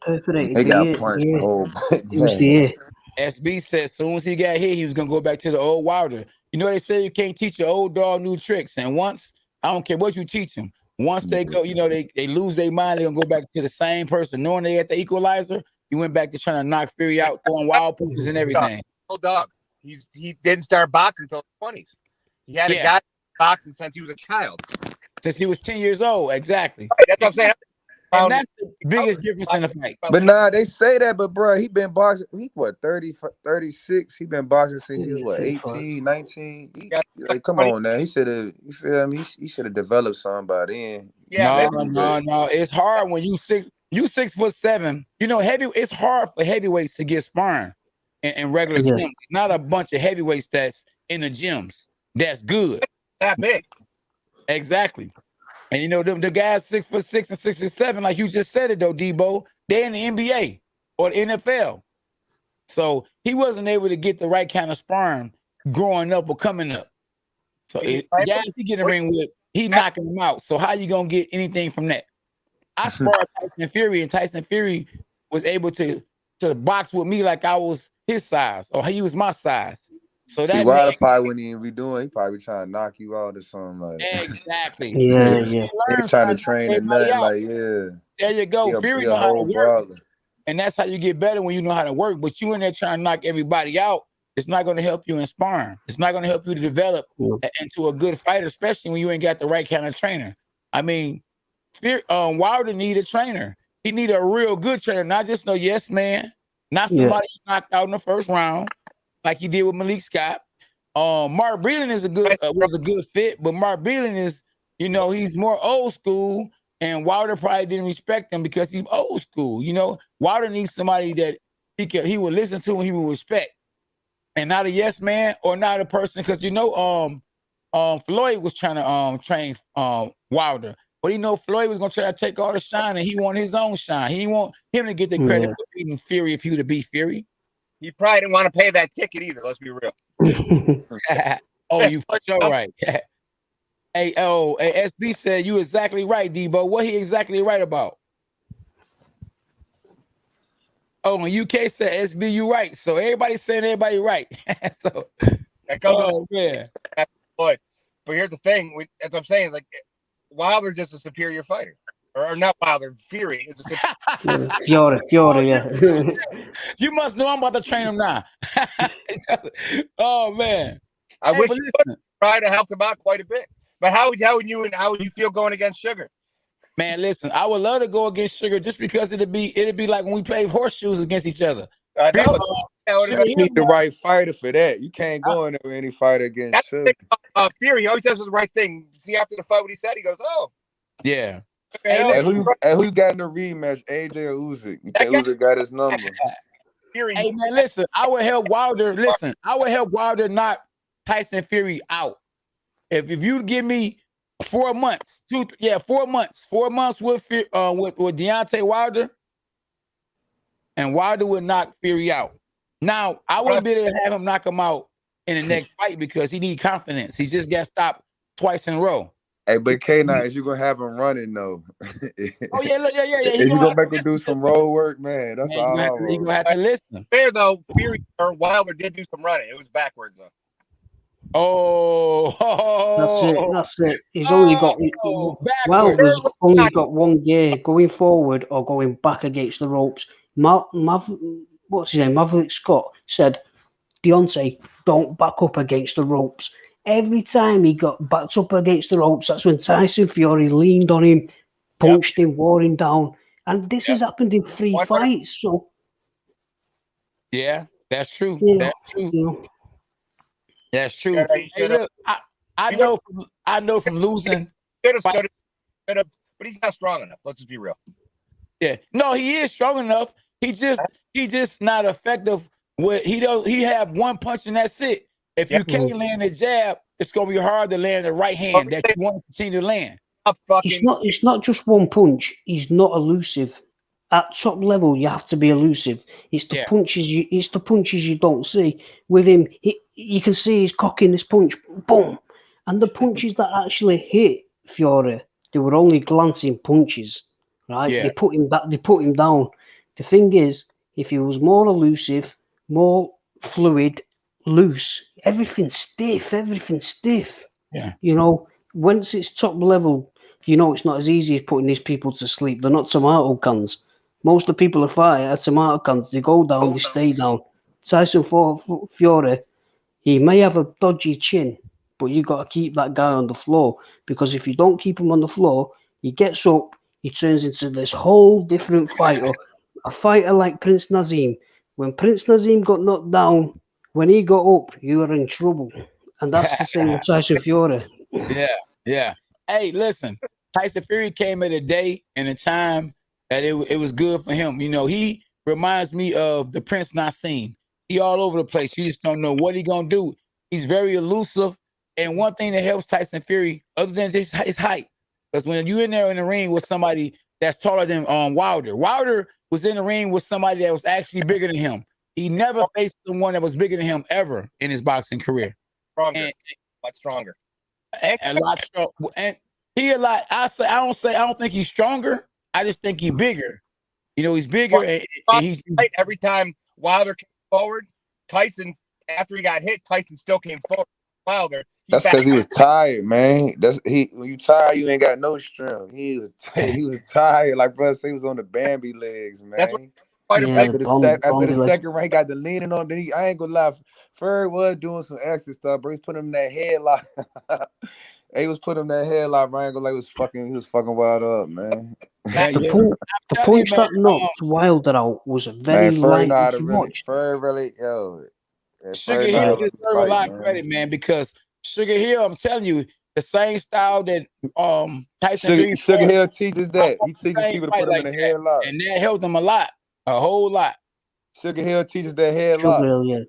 He the got ear. punched the whole. It was the ear. SB said as soon as he got hit, he was gonna go back to the old Wilder. You know they say you can't teach your old dog new tricks, and once I don't care what you teach them, once they go, you know they lose their mind, they're gonna go back to the same person, knowing they at the equalizer. He went back to trying to knock Fury out, throwing wild punches and everything. Old dog. He didn't start boxing until his 20s. He had a guy boxing since he was a child. Since he was 10 years old, exactly. Right, that's what I'm saying. And that's the biggest difference in the fight. But nah, they say that, but bro, he been boxing. He what 30, 36? He been boxing since he was what 18, 19. Like, come on now, he should have. You feel me? He should have developed something by then. Yeah, no. It's hard when you 6'7". You know, it's hard for heavyweights to get sparring in regular gyms. It's not a bunch of heavyweights that's in the gyms. That's good. That big. Exactly. And you know, the guys 6'6" and 6'7", like you just said it though, Debo, they're in the NBA or the NFL. So he wasn't able to get the right kind of sparring growing up or coming up. So the guys he get in the ring with, he knocking them out. So how you gonna get anything from that? I sparred Tyson Fury, and Tyson Fury was able to box with me like I was his size, or he was my size. So See, Wilder probably wouldn't even be doing. He probably trying to knock you out or something like. Exactly. Yeah. They're trying to train and nothing like There you go. Fury know how to work, and that's how you get better when you know how to work. But you in there trying to knock everybody out, it's not going to help you in sparring. It's not going to help you to develop into a good fighter, especially when you ain't got the right kind of trainer. I mean, Wilder need a trainer. He need a real good trainer, not just no yes man, not somebody knocked out in the first round like he did with Malik Scott. Mark Breland is was a good fit, but Mark Breland is, you know, he's more old school, and Wilder probably didn't respect him because he's old school. You know, Wilder needs somebody that he would listen to and he would respect, and not a yes man or not a person, because you know, Floyd was trying to train Wilder. But you know, Floyd was gonna try to take all the shine, and he want his own shine. He want him to get the credit for beating Fury if he would have beat Fury. He probably didn't want to pay that ticket either. Let's be real. Oh, you for sure right. Hey, SB said you exactly right, Debo. What he exactly right about? Oh, and UK said SB, you right. So everybody's saying everybody right. So, man. But here's the thing. As I'm saying, like, Wilder's just a superior fighter. Or not Wilder, Fury. It's Fury, yeah. You must know I'm about to train him now. Oh man. I wish you would try to help him out quite a bit. But how would you feel going against Sugar? Man, listen, I would love to go against Sugar just because it'd be like when we played horseshoes against each other. I know. You need the right fighter for that. You can't go in there with any fighter against Sugar. Fury, he always does the right thing. See, after the fight, what he said, he goes, "Oh, yeah." Hey, who you got in the rematch, AJ or Usyk? You think Usyk got his number? Hey man, listen, I would help Wilder. Listen, I would help Wilder knock Tyson Fury out. If you give me 4 months, 4 months with Deontay Wilder, and Wilder would knock Fury out. Now, I wouldn't be able to have him knock him out in the next fight because he need confidence. He just got stopped twice in a row. Hey, but K9, is you gonna have him running though? Oh yeah, yeah. Is you gonna make him do some road work, man? That's all I want. He gonna have to listen. Fair though, Fury or Wilder did do some running. It was backwards though. That's it. He's only got Wilder's only got one gear: going forward or going back against the ropes. What's his name? Maverick Scott said, Deontay, don't back up against the ropes. Every time he got backed up against the ropes, that's when Tyson Fury leaned on him, punched him, wore him down. And this has happened in 3 fights. So yeah, that's true. Yeah, that's true. You know. That's true. Yeah, he Hey, should have. look, I know from losing. Should have fight- stood. Should have. But he's not strong enough. Let's just be real. Yeah, no, he is strong enough. He just not effective. He have one punch and that's it. If you can't land a jab, it's gonna be hard to land the right hand that you want to continue to land. It's not just one punch. He's not elusive. At top level, you have to be elusive. It's the punches you don't see. With him, you can see he's cocking this punch, boom, and the punches that actually hit Fury, they were only glancing punches, right? Yeah. They put him back. They put him down. The thing is, if he was more elusive, more fluid, loose, everything's stiff. Yeah. You know, once it's top level, you know it's not as easy as putting these people to sleep. They're not tomato cans. Most of the people who fight are tomato cans. They go down, they stay down. Tyson Fury, he may have a dodgy chin, but you got to keep that guy on the floor, because if you don't keep him on the floor, he gets up, he turns into this whole different fighter. A fighter like Prince Nazim. When Prince Nazim got knocked down, when he got up, you were in trouble. And that's the same with Tyson Fury. Yeah. Hey, listen, Tyson Fury came at a day and a time that it was good for him. You know, he reminds me of the Prince Nassim. He all over the place. You just don't know what he gonna do. He's very elusive. And one thing that helps Tyson Fury, other than his height, because when you're in there in the ring with somebody that's taller than Wilder was in the ring with somebody that was actually bigger than him. He never faced someone that was bigger than him ever in his boxing career. Stronger, much stronger. A lot stronger. And he a lot. I don't think he's stronger. I just think he's bigger. You know, he's bigger, and he's every time Wilder came forward, Tyson, after he got hit, Tyson still came forward. Wilder. That's because he was tired, man. When you tired, you ain't got no strength. He was tired. Like brother said, he was on the Bambi legs, man. After the second round, he got the leaning on. Then I ain't gonna lie, Fury was doing some extra stuff, bro. He's putting him in that headlock. He was putting him in that headlock, bro. I ain't gonna lie, he was fucking wild up, man. The punch that knocked Wilder out was a very light. Fury really, Sugar Hill deserves a lot of credit, man, because Sugar Hill, I'm telling you, the same style that Tyson Sugar Hill teaches that. He teaches people to put him in a headlock. And that helped him a whole lot. Sugar Hill teaches that headlock. Sugar Hill, yeah.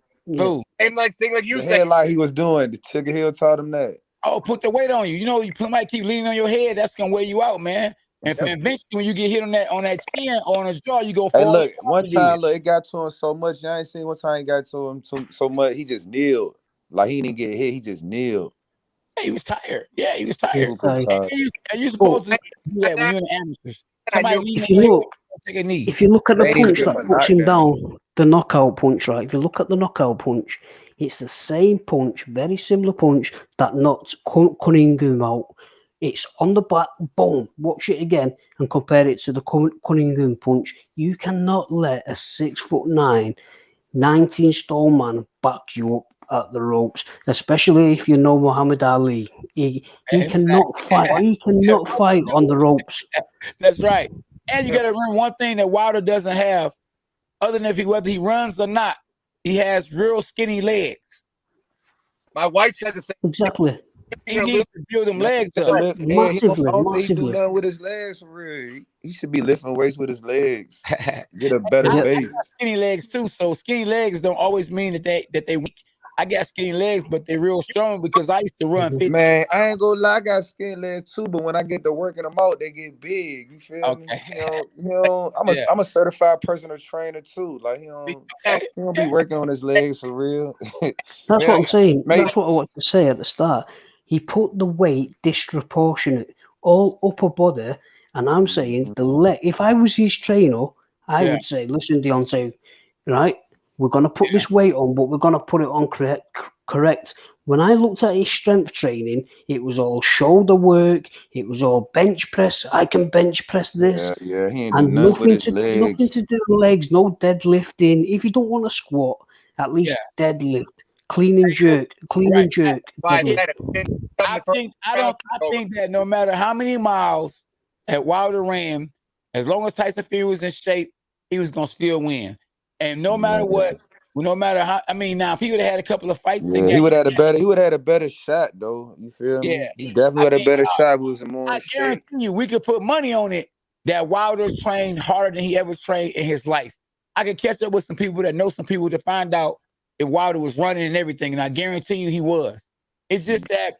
Same thing like you the said. Headlock he was doing. The Sugar Hill taught him that. Oh, put the weight on you. You know, somebody keep leaning on your head, that's gonna wear you out, man. And eventually, when you get hit on that chin or on his jaw, you go. Hey, look, one time, it got to him so much. I ain't seen one time it got to him so much. He just kneeled. Like he didn't get hit. He just kneeled. Yeah, he was tired. Yeah, he was tired. And you're supposed to do that when you're in the amateurs. Somebody take a knee. If you look at the punch that puts him down, the knockout punch, right? If you look at the knockout punch, it's the same punch, very similar punch that knocked Cunningham out. It's on the back, boom, watch it again and compare it to the Cunningham punch. You cannot let a 6'9", 19-stone man back you up at the ropes, especially if you know Muhammad Ali. He cannot fight. He cannot fight on the ropes. That's right. And you got to remember one thing that Wilder doesn't have, other than whether he runs or not, he has real skinny legs. My wife said the same. Exactly. He needs to build them legs up. Massively. He do nothing with his legs for real. He should be lifting weights with his legs. Get a better base. Skinny legs too. So skinny legs don't always mean that they weak. I got skinny legs, but they're real strong because I used to run 50. Man, I ain't gonna lie, I got skinny legs too, but when I get to working them out, they get big. You feel me? You know, I'm a certified personal trainer too. Like he don't be working on his legs for real. That's what I'm saying. That's what I want to say at the start. He put the weight disproportionate, all upper body, and I'm saying the leg. If I was his trainer, I would say, listen, Deontay, right? We're going to put this weight on, but we're going to put it on correct. When I looked at his strength training, it was all shoulder work. It was all bench press. I can bench press this. Yeah, he ain't doing nothing with his legs. Nothing to do with legs, no deadlifting. If you don't want to squat, at least deadlift. Clean and jerk. I think that no matter how many miles that Wilder ran, as long as Tyson Fury was in shape, he was going to still win. And no matter what, Well, no matter how, I mean, now if he would have had a couple of fights, Yeah, he would have had a better shot though. You feel me? yeah. He definitely had a better shot. If it was more I in shape. guarantee you, we could put money on it that Wilder's trained harder than he ever trained in his life. I could catch up with some people that know some people to find out if Wilder was running and everything, and I guarantee you he was. It's just that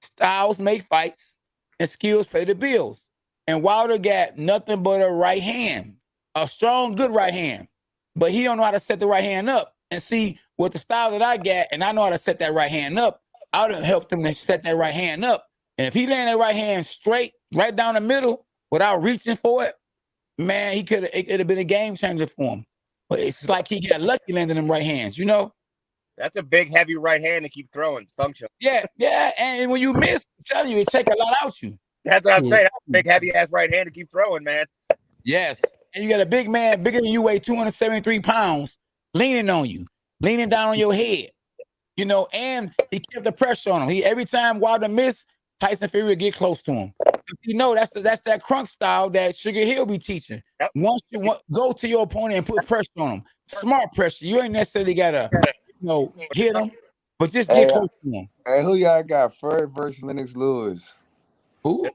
styles make fights and skills pay the bills. And Wilder got nothing but a right hand, a strong, good right hand. But he don't know how to set the right hand up. And see, with the style that I got, and I know how to set that right hand up, I would have helped him to set that right hand up. And if he landed that right hand straight, right down the middle, without reaching for it, man, it could have been a game changer for him. But it's like he got lucky landing them right hands, you know? That's a big, heavy right hand to keep throwing. Functional. Yeah. And when you miss, I'm telling you, it take a lot out you. That's what I'm saying. That's a big, heavy ass right hand to keep throwing, man. Yes. And you got a big man, bigger than you, weigh 273 pounds, leaning on you, leaning down on your head. You know, and he kept the pressure on him. Every time Wilder missed, Tyson Fury would get close to him. You know, that's that crunk style that Sugar Hill be teaching. Yep. Once you go to your opponent and put pressure on him, smart pressure. You ain't necessarily gotta, hit him, but just get close to him. Hey, who y'all got? Fury versus Lennox Lewis. Who?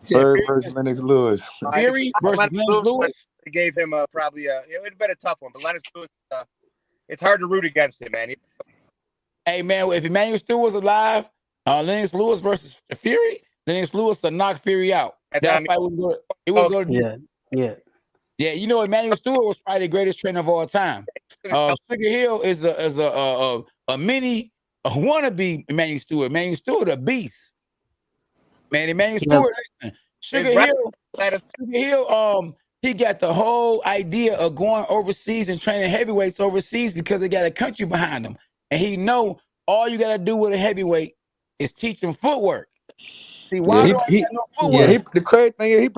Fury versus Lennox Lewis. Fury versus Lennox Lewis. They gave him probably it would have been a tough one, but Lennox Lewis. It's hard to root against him, man. Hey, man, if Emmanuel Stewart was alive, Lennox Lewis versus Fury, Lennox Lewis would knock Fury out. That fight would go. It would go. Yeah. You know, Emmanuel Stewart was probably the greatest trainer of all time. Sugar Hill is a wannabe Emmanuel Stewart. Emmanuel Stewart, a beast. Man, Emmanuel Stewart, listen, Sugar Hill, he got the whole idea of going overseas and training heavyweights overseas because they got a country behind them. And he know all you got to do with a heavyweight is teach him footwork. See, Wilder ain't got no footwork. The crazy thing is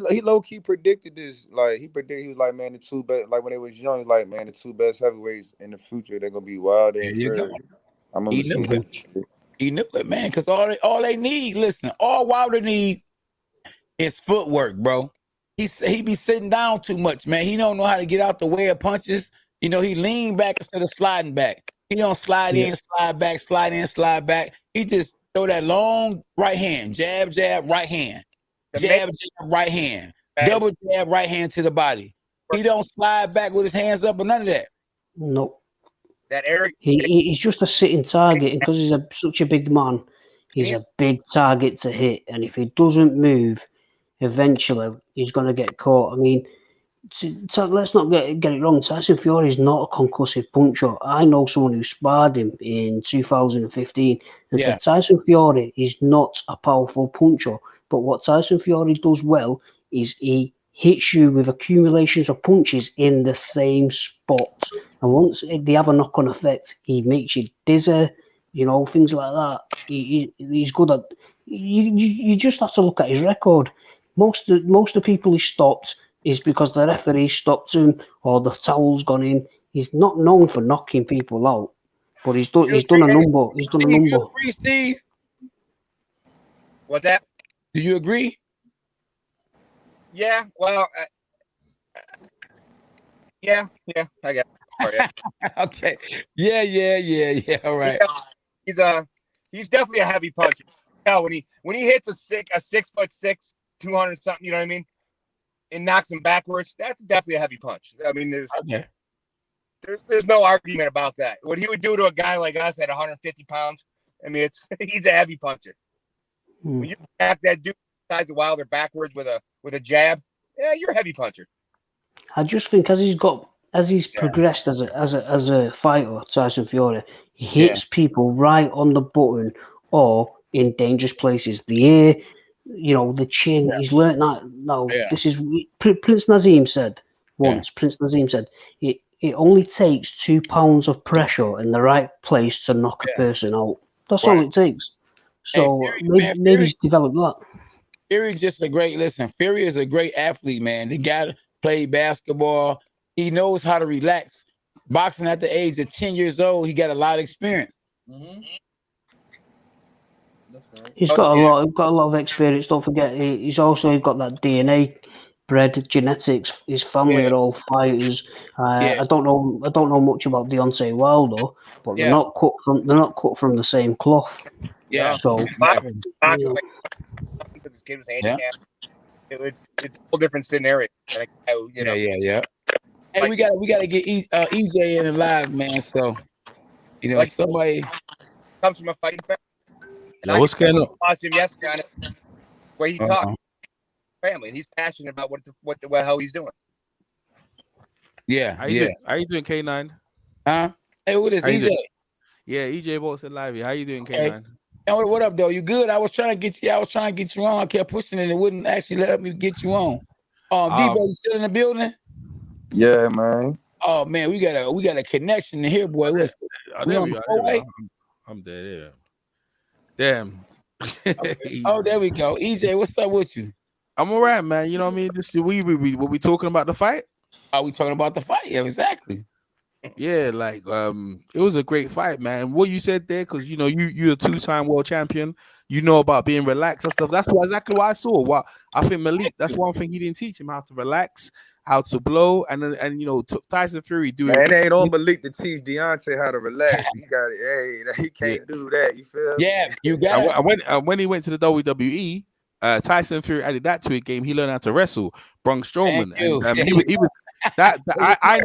he low key predicted this. Like he was like, man, the two best, like when they was young, like, man, the two best heavyweights in the future, they're gonna be Wilder and Fury. I remember seeing that shit. He knew it, man, because all they need, listen, all Wilder need is footwork, bro. He be sitting down too much, man. He don't know how to get out the way of punches. You know, he lean back instead of sliding back. He don't slide in, slide back, slide in, slide back. He just throw that long right hand, jab, jab, right hand, jab, jab, right hand, double jab, right hand to the body. He don't slide back with his hands up or none of that. Nope. That Eric, he's just a sitting target, and because he's such a big man, he's a big target to hit. And if he doesn't move, eventually he's going to get caught. I mean, so let's not get it wrong. Tyson Fury is not a concussive puncher. I know someone who sparred him in 2015 and said Tyson Fury is not a powerful puncher. But what Tyson Fury does well is he hits you with accumulations of punches in the same spot. And once they have a knock-on effect, he makes you dizzy, things like that. He's good at. You just have to look at his record. Most of the people he stopped is because the referee stopped him or the towel's gone in. He's not known for knocking people out, but he's done a number. He's done a number. You agree, Steve? What's that? Do you agree? Yeah. Well. Yeah. I got it. Okay. Yeah. All right. He's definitely a heavy puncher. Yeah. When he hits a 6'6", 200 something, you know what I mean, and knocks him backwards, that's definitely a heavy punch. I mean, there's no argument about that. What he would do to a guy like us at 150 pounds, I mean, he's a heavy puncher. When you back that dude size of Wilder backwards with a jab, yeah, you're a heavy puncher. I just think as he's progressed as a fighter, Tyson Fury, he hits people right on the button or in dangerous places. The ear, the chin. He's learned that. No, this is Prince Nazim said once. Prince Nazim said it only takes 2 pounds of pressure in the right place to knock a person out. That's all it takes. So maybe he's developed that. Fury's just Fury is a great athlete, man. The guy played basketball. He knows how to relax. Boxing at the age of 10 years old, he got a lot of experience. Mm-hmm. That's right. He's got a lot of experience. Don't forget, he's also got that DNA bred genetics. His family are all fighters. I don't know much about Deontay Wilder, but they're not cut from the same cloth. Yeah. So because his kid was handicapped. It's a whole different scenario. Yeah. Hey, we gotta get EJ in the live, man. So somebody comes from a fighting family. And what's going on? Watched him yesterday where he talked family, and he's passionate about what the hell he's doing. Yeah, How you doing, K9? Huh? Hey, what is EJ? Yeah, EJ Bolton live. How you doing, K9? Hey, what up, though? You good? I was trying to get you. On. I kept pushing it. It wouldn't actually let me get you on. Debo, you still in the building? Yeah, man. Oh man, we got a connection in here, boy. There we are. I'm dead. Damn. Oh, there we go. EJ, what's up with you? I'm all right, man. You know what I mean? This we talking about the fight? Are we talking about the fight? Yeah, exactly. Yeah, like it was a great fight, man. What you said there, because you're a 2-time world champion. You know about being relaxed and stuff. That's exactly what I saw. What I think Malik, that's one thing he didn't teach him, how to relax, how to blow, and Tyson Fury doing. Man, it ain't on Malik to teach Deontay how to relax. He got it. He can't do that. You feel? Yeah, you got it. When he went to the WWE, Tyson Fury added that to a game. He learned how to wrestle. Braun Strowman. And, he was. I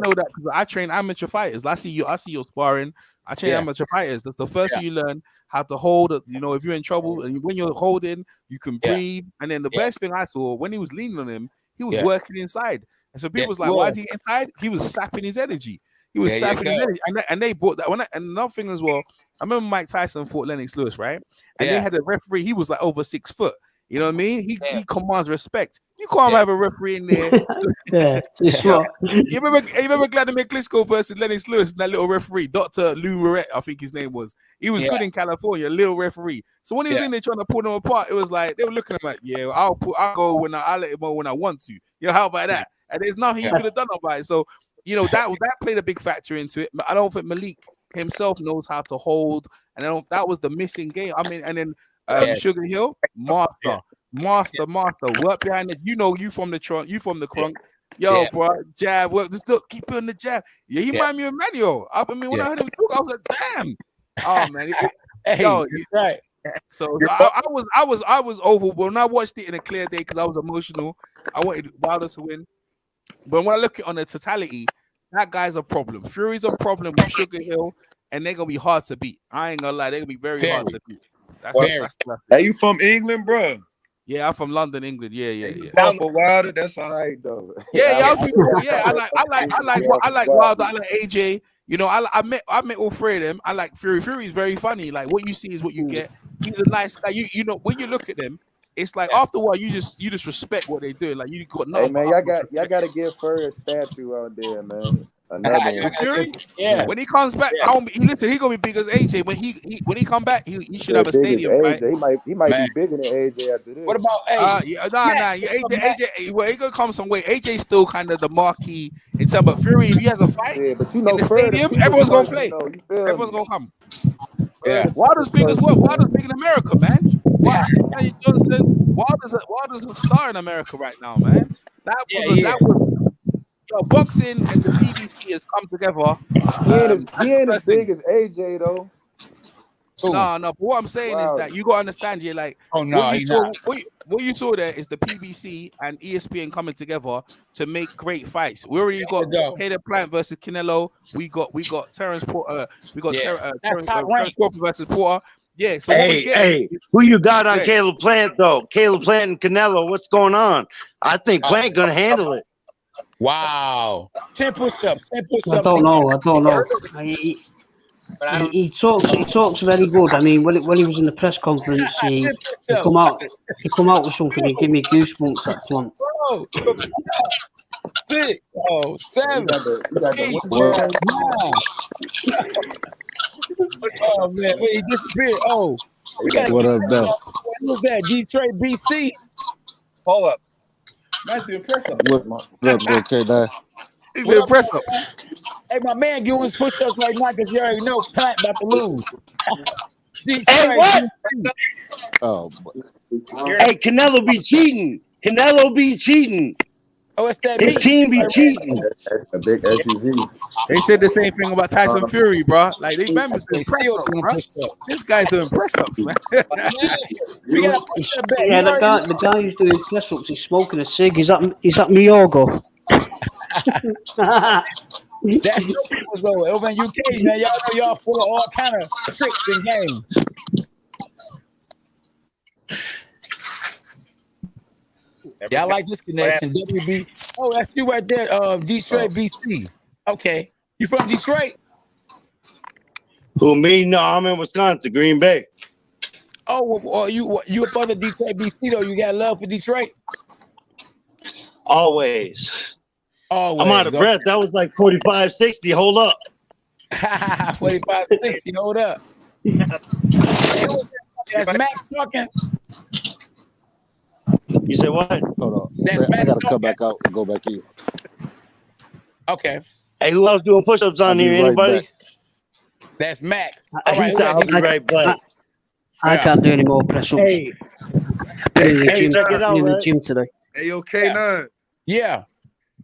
know that because I train amateur fighters. I see your sparring. I train amateur fighters. That's the first thing you learn, how to hold. If you're in trouble and when you're holding, you can breathe. And then the best thing I saw when he was leaning on him, he was working inside. And so people was like, "Why is he inside?" He was sapping his energy. He was sapping his energy, and they brought that. And another thing as well, I remember Mike Tyson fought Lennox Lewis, right? And they had a referee. He was like over 6 foot. You know what I mean? He commands respect. You can't have a referee in there. You remember Vladimir Klitschko versus Lennox Lewis, that little referee, Dr. Lou Moret, I think his name was. He was good in California, little referee. So when he was in there trying to pull them apart, it was like they were looking at him like, I'll go when I'll let him go when I want to. How about that? And there's nothing he could have done about it. So that played a big factor into it. I don't think Malik himself knows how to hold, and that was the missing game. I mean, and then Sugar Hill, master, work behind it. You from the trunk, you from the crunk. Yo, bro, jab, work. Just look, keep on the jab. Yeah, he remind me of Manuel. I mean, when I heard him talk, I was like, damn. Oh man, right. So I was over when I watched it in a clear day because I was emotional. I wanted Wilder to win, but when I look at it on the totality, that guy's a problem. Fury's a problem with Sugar Hill, and they're gonna be hard to beat. I ain't gonna lie, they're gonna be very hard to beat. That's Hey, you from England, bro? Yeah, I'm from London, England. Yeah. Down for Wilder, that's all right though. I like Wilder. I like AJ. I met all three of them. I like Fury. Fury's very funny. Like what you see is what you get. He's a nice guy. When you look at them, it's like after a while you just respect what they do. Like you got nothing. Hey man, y'all gotta give Fury a statue out there, man. Another one. Fury? Yeah. When he comes back, he's gonna be big as AJ. When he come back, he should have a stadium. AJ. Right? He might be bigger than AJ after this. What about AJ? AJ, well, he gonna come some way. AJ's still kind of the marquee in terms of Fury. If he has a fight in the stadium, everyone's gonna play. Everyone's gonna come. Yeah. Wilder's big as well. Wilder's big in America, man. Wilder's a star in America right now, man. That was boxing and the BBC has come together. He ain't as big as AJ though. No. But what I'm saying is that you gotta understand. You're like, what you saw there is the PBC and ESPN coming together to make great fights. We already got Caleb Plant versus Canelo. We got Terrence Porter. Terrence Crawford versus Porter. Yeah. So who you got on Caleb Plant though? Caleb Plant and Canelo. What's going on? I think Plant gonna handle it. Wow. 10 push-ups. I don't know. He talks very good. I mean, when he was in the press conference, he come out with something. He gave me goosebumps at once. 6, 7, 8, 9. Oh man, wait, he disappeared. Oh, we got what up, though? What's that? Detroit, BC. Hold up. Man's doing press-ups. Okay, now. He's doing press-ups. Hey, my man doing his push-ups right now because you already know Plant about to lose. Hey, what? Oh, hey, Canelo be cheating. Oh, it's that His meat. team be cheating. That's a big SUV. They said the same thing about Tyson Fury, bro. Like they members doing They press still ups, doing bro. push-ups. This guy's doing press ups, man. We got to push up back. Yeah, the guy who's doing press ups, he's smoking a cig. Is that Miyogo? That's your people though. Over in UK, man, y'all know y'all full of all kind of tricks and games. Y'all like this connection, WB. Oh, that's you right there, Detroit, BC. Okay, you from Detroit? Who me? No, I'm in Wisconsin, Green Bay. Oh, well, you up on the Detroit, BC though? You got love for Detroit? Always. Always. I'm out of breath. That was like 45, 60. Hold up. 45, 60. Hold up. That's Max talking. You said what? Hold on. That's I gotta Max come back out and go back in. Okay. Hey, who else doing push-ups on I'll be here? right Anybody? back. That's Max. He said, I'll be right back. I can't do any more press ups. Hey, Hey, check it out, in the man. gym today. Hey, yo, K9. Yeah.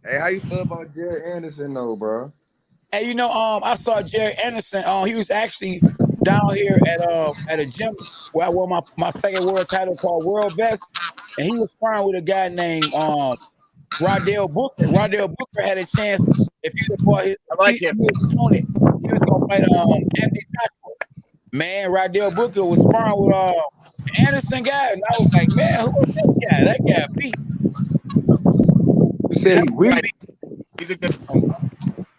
Hey, how you feel about Jared Anderson though, bro? Hey, you know, I saw Jerry Anderson. He was actually down here at a gym where I won my second world title called World Best, and he was sparring with a guy named Rodell Booker. Rodell Booker had a chance if he fought his opponent, he was gonna fight Anthony Joshua. Man, Rodell Booker was sparring with Anderson guy, and I was like, man, who is this guy? That guy beat. You said he weak. He's a good.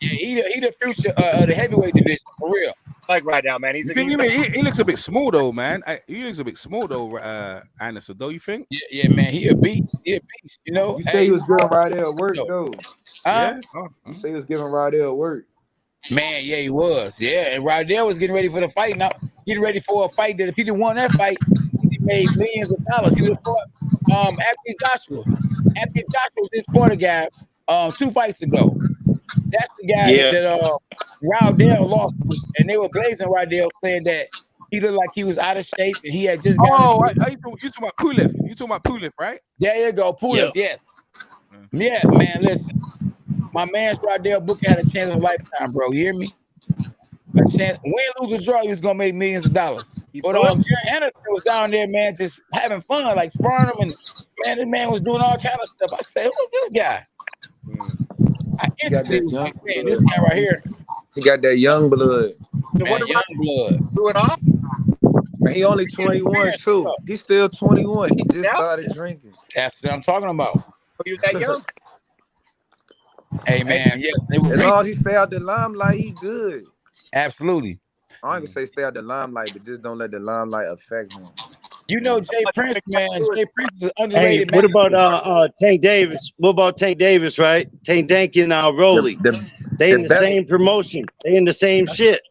Yeah, he the future of the heavyweight division for real. Like right now, man. He's a good. He looks a bit small though, man. He looks a bit small though, Anderson. Don't you think? Yeah, man. He a beast. You know. You say he was giving Rodell work though. Huh? You say he was giving Rodell work. Man, yeah, he was. Yeah, and Rodell was getting ready for the fight. Now getting ready for a fight that if he didn't won that fight, he made millions of dollars. He would have fought Anthony Joshua. Anthony Joshua just fought a guy 2 fights ago. That's the guy that Rodell lost, and they were blazing Rodell, saying that he looked like he was out of shape and he had just got. You talking about Pulev? You talking about Pulev, right? There you go, Pulev. Yes. Yeah, man. Listen, my man Rodell Booker had a chance of a lifetime, bro. You hear me? A chance, win, lose, or draw, he was gonna make millions of dollars. But Jerry Anderson was down there, man, just having fun, like sparring him, and man, this man was doing all kind of stuff. I said, who's this guy? I instantly was like, man, this guy right here. He got that young blood. Man, young blood. Do it off. Man, he only 21 too. He's still 21. He just started drinking. That's what I'm talking about. He was that young. Hey, man, yes. As long as he stay out the limelight, he good. Absolutely. I ain't gonna say stay out the limelight, but just don't let the limelight affect him. You know Jay Prince, man. Jay Prince is an underrated Hey, man. what about Tank Davis? What about Tank Davis, right? Tank and Rolly. They in the same promotion. They in the same shit.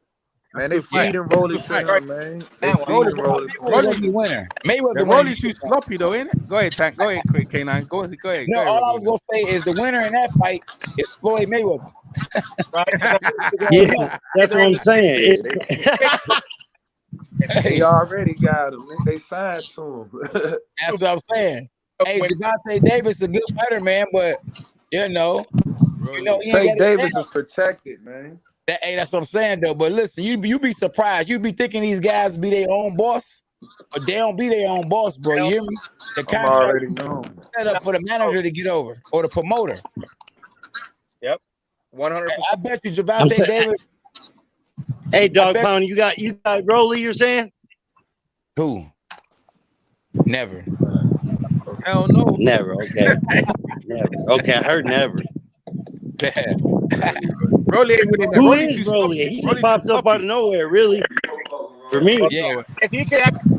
Man, they feed and roll it to him, man. They feed and roll it to him. Mayweather the winner. Mayweather Rolly's too sloppy though, ain't it? Go ahead, Tank. Go ahead, quick K9. Go ahead. No, all I was gonna say is the winner in that fight is Floyd Mayweather. Yeah, that's what I'm saying. They already got him. They signed to him. That's what I'm saying. Hey, Deontay Davis is a good fighter, man, but you know, Tank Davis is protected, man. That's what I'm saying though. But listen, you be surprised. You be thinking these guys be their own boss, but they don't be their own boss, bro. You hear me? The contract set up for the manager to get over or the promoter. Yep, 100%. I bet you, Deontay Davis. Hey, Dog Pound, you got Rolly, you're saying? Who? Never. Hell no. Never. Okay. Never. Okay, I heard never. Rolly ain't winning that. Who Rolly is too Rolly? sloppy. He just popped up out of nowhere, really. For me. Yeah. If he could actually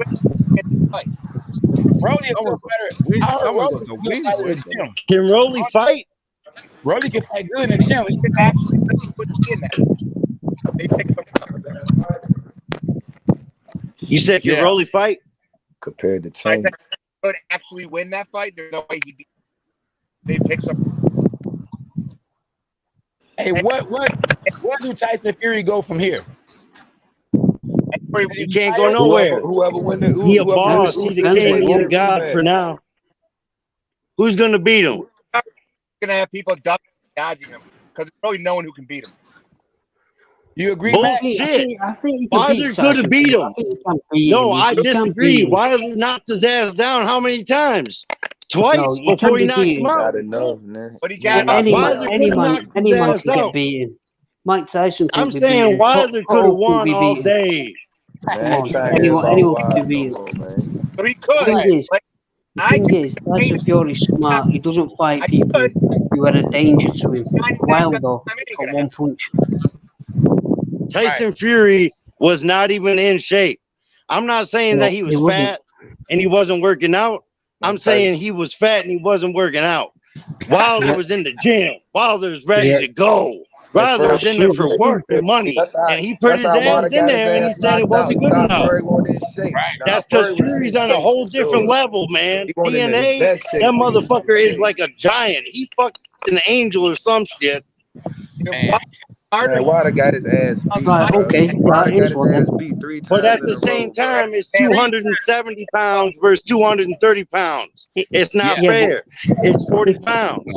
fight. Rolly is good fighter. Someone was a win. Can Rolly fight? Rolly can fight good in the gym. He could actually put in that. They picked him up. You said can Rolly fight? Compared to Tank. Could actually win that fight. There's no way he'd be. They picked up. Hey, where do Tyson Fury go from here? He can't go nowhere. Whoever win the He a boss. He the king. He the god for now. Who's gonna beat him? gonna have people dodging him because there's really no one who can beat him. You agree, Matt? Bullshit. I think you Wilder could have beat him. No, I disagree. Wilder knocked his ass down how many times? Twice before he knocked him out. Not enough, man. But he got Wilder could have knocked his ass out. Mike Tyson. I'm saying Wilder could have won all day. Come on, anyone can be beaten. But he could. The thing is, Tyson Fury's smart. He doesn't fight people who are a danger to him. Wilder got one punch. Tyson Fury was not even in shape. I'm not saying that he was fat and he wasn't working out. I'm saying he was fat and he wasn't working out. Wilder was in the gym. Wilder's ready to go. Wilder was in there for work and money. And he put his ass in there and he said it wasn't good enough. That's because Fury's on a whole different level, man. DNA, that motherfucker is like a giant. He fucked an angel or some shit. Man, Wilder got his ass beat. Okay. Wilder got his ass beat 3 times. But at the same time, it's 270 pounds versus 230 pounds. It's not fair. It's 40 pounds.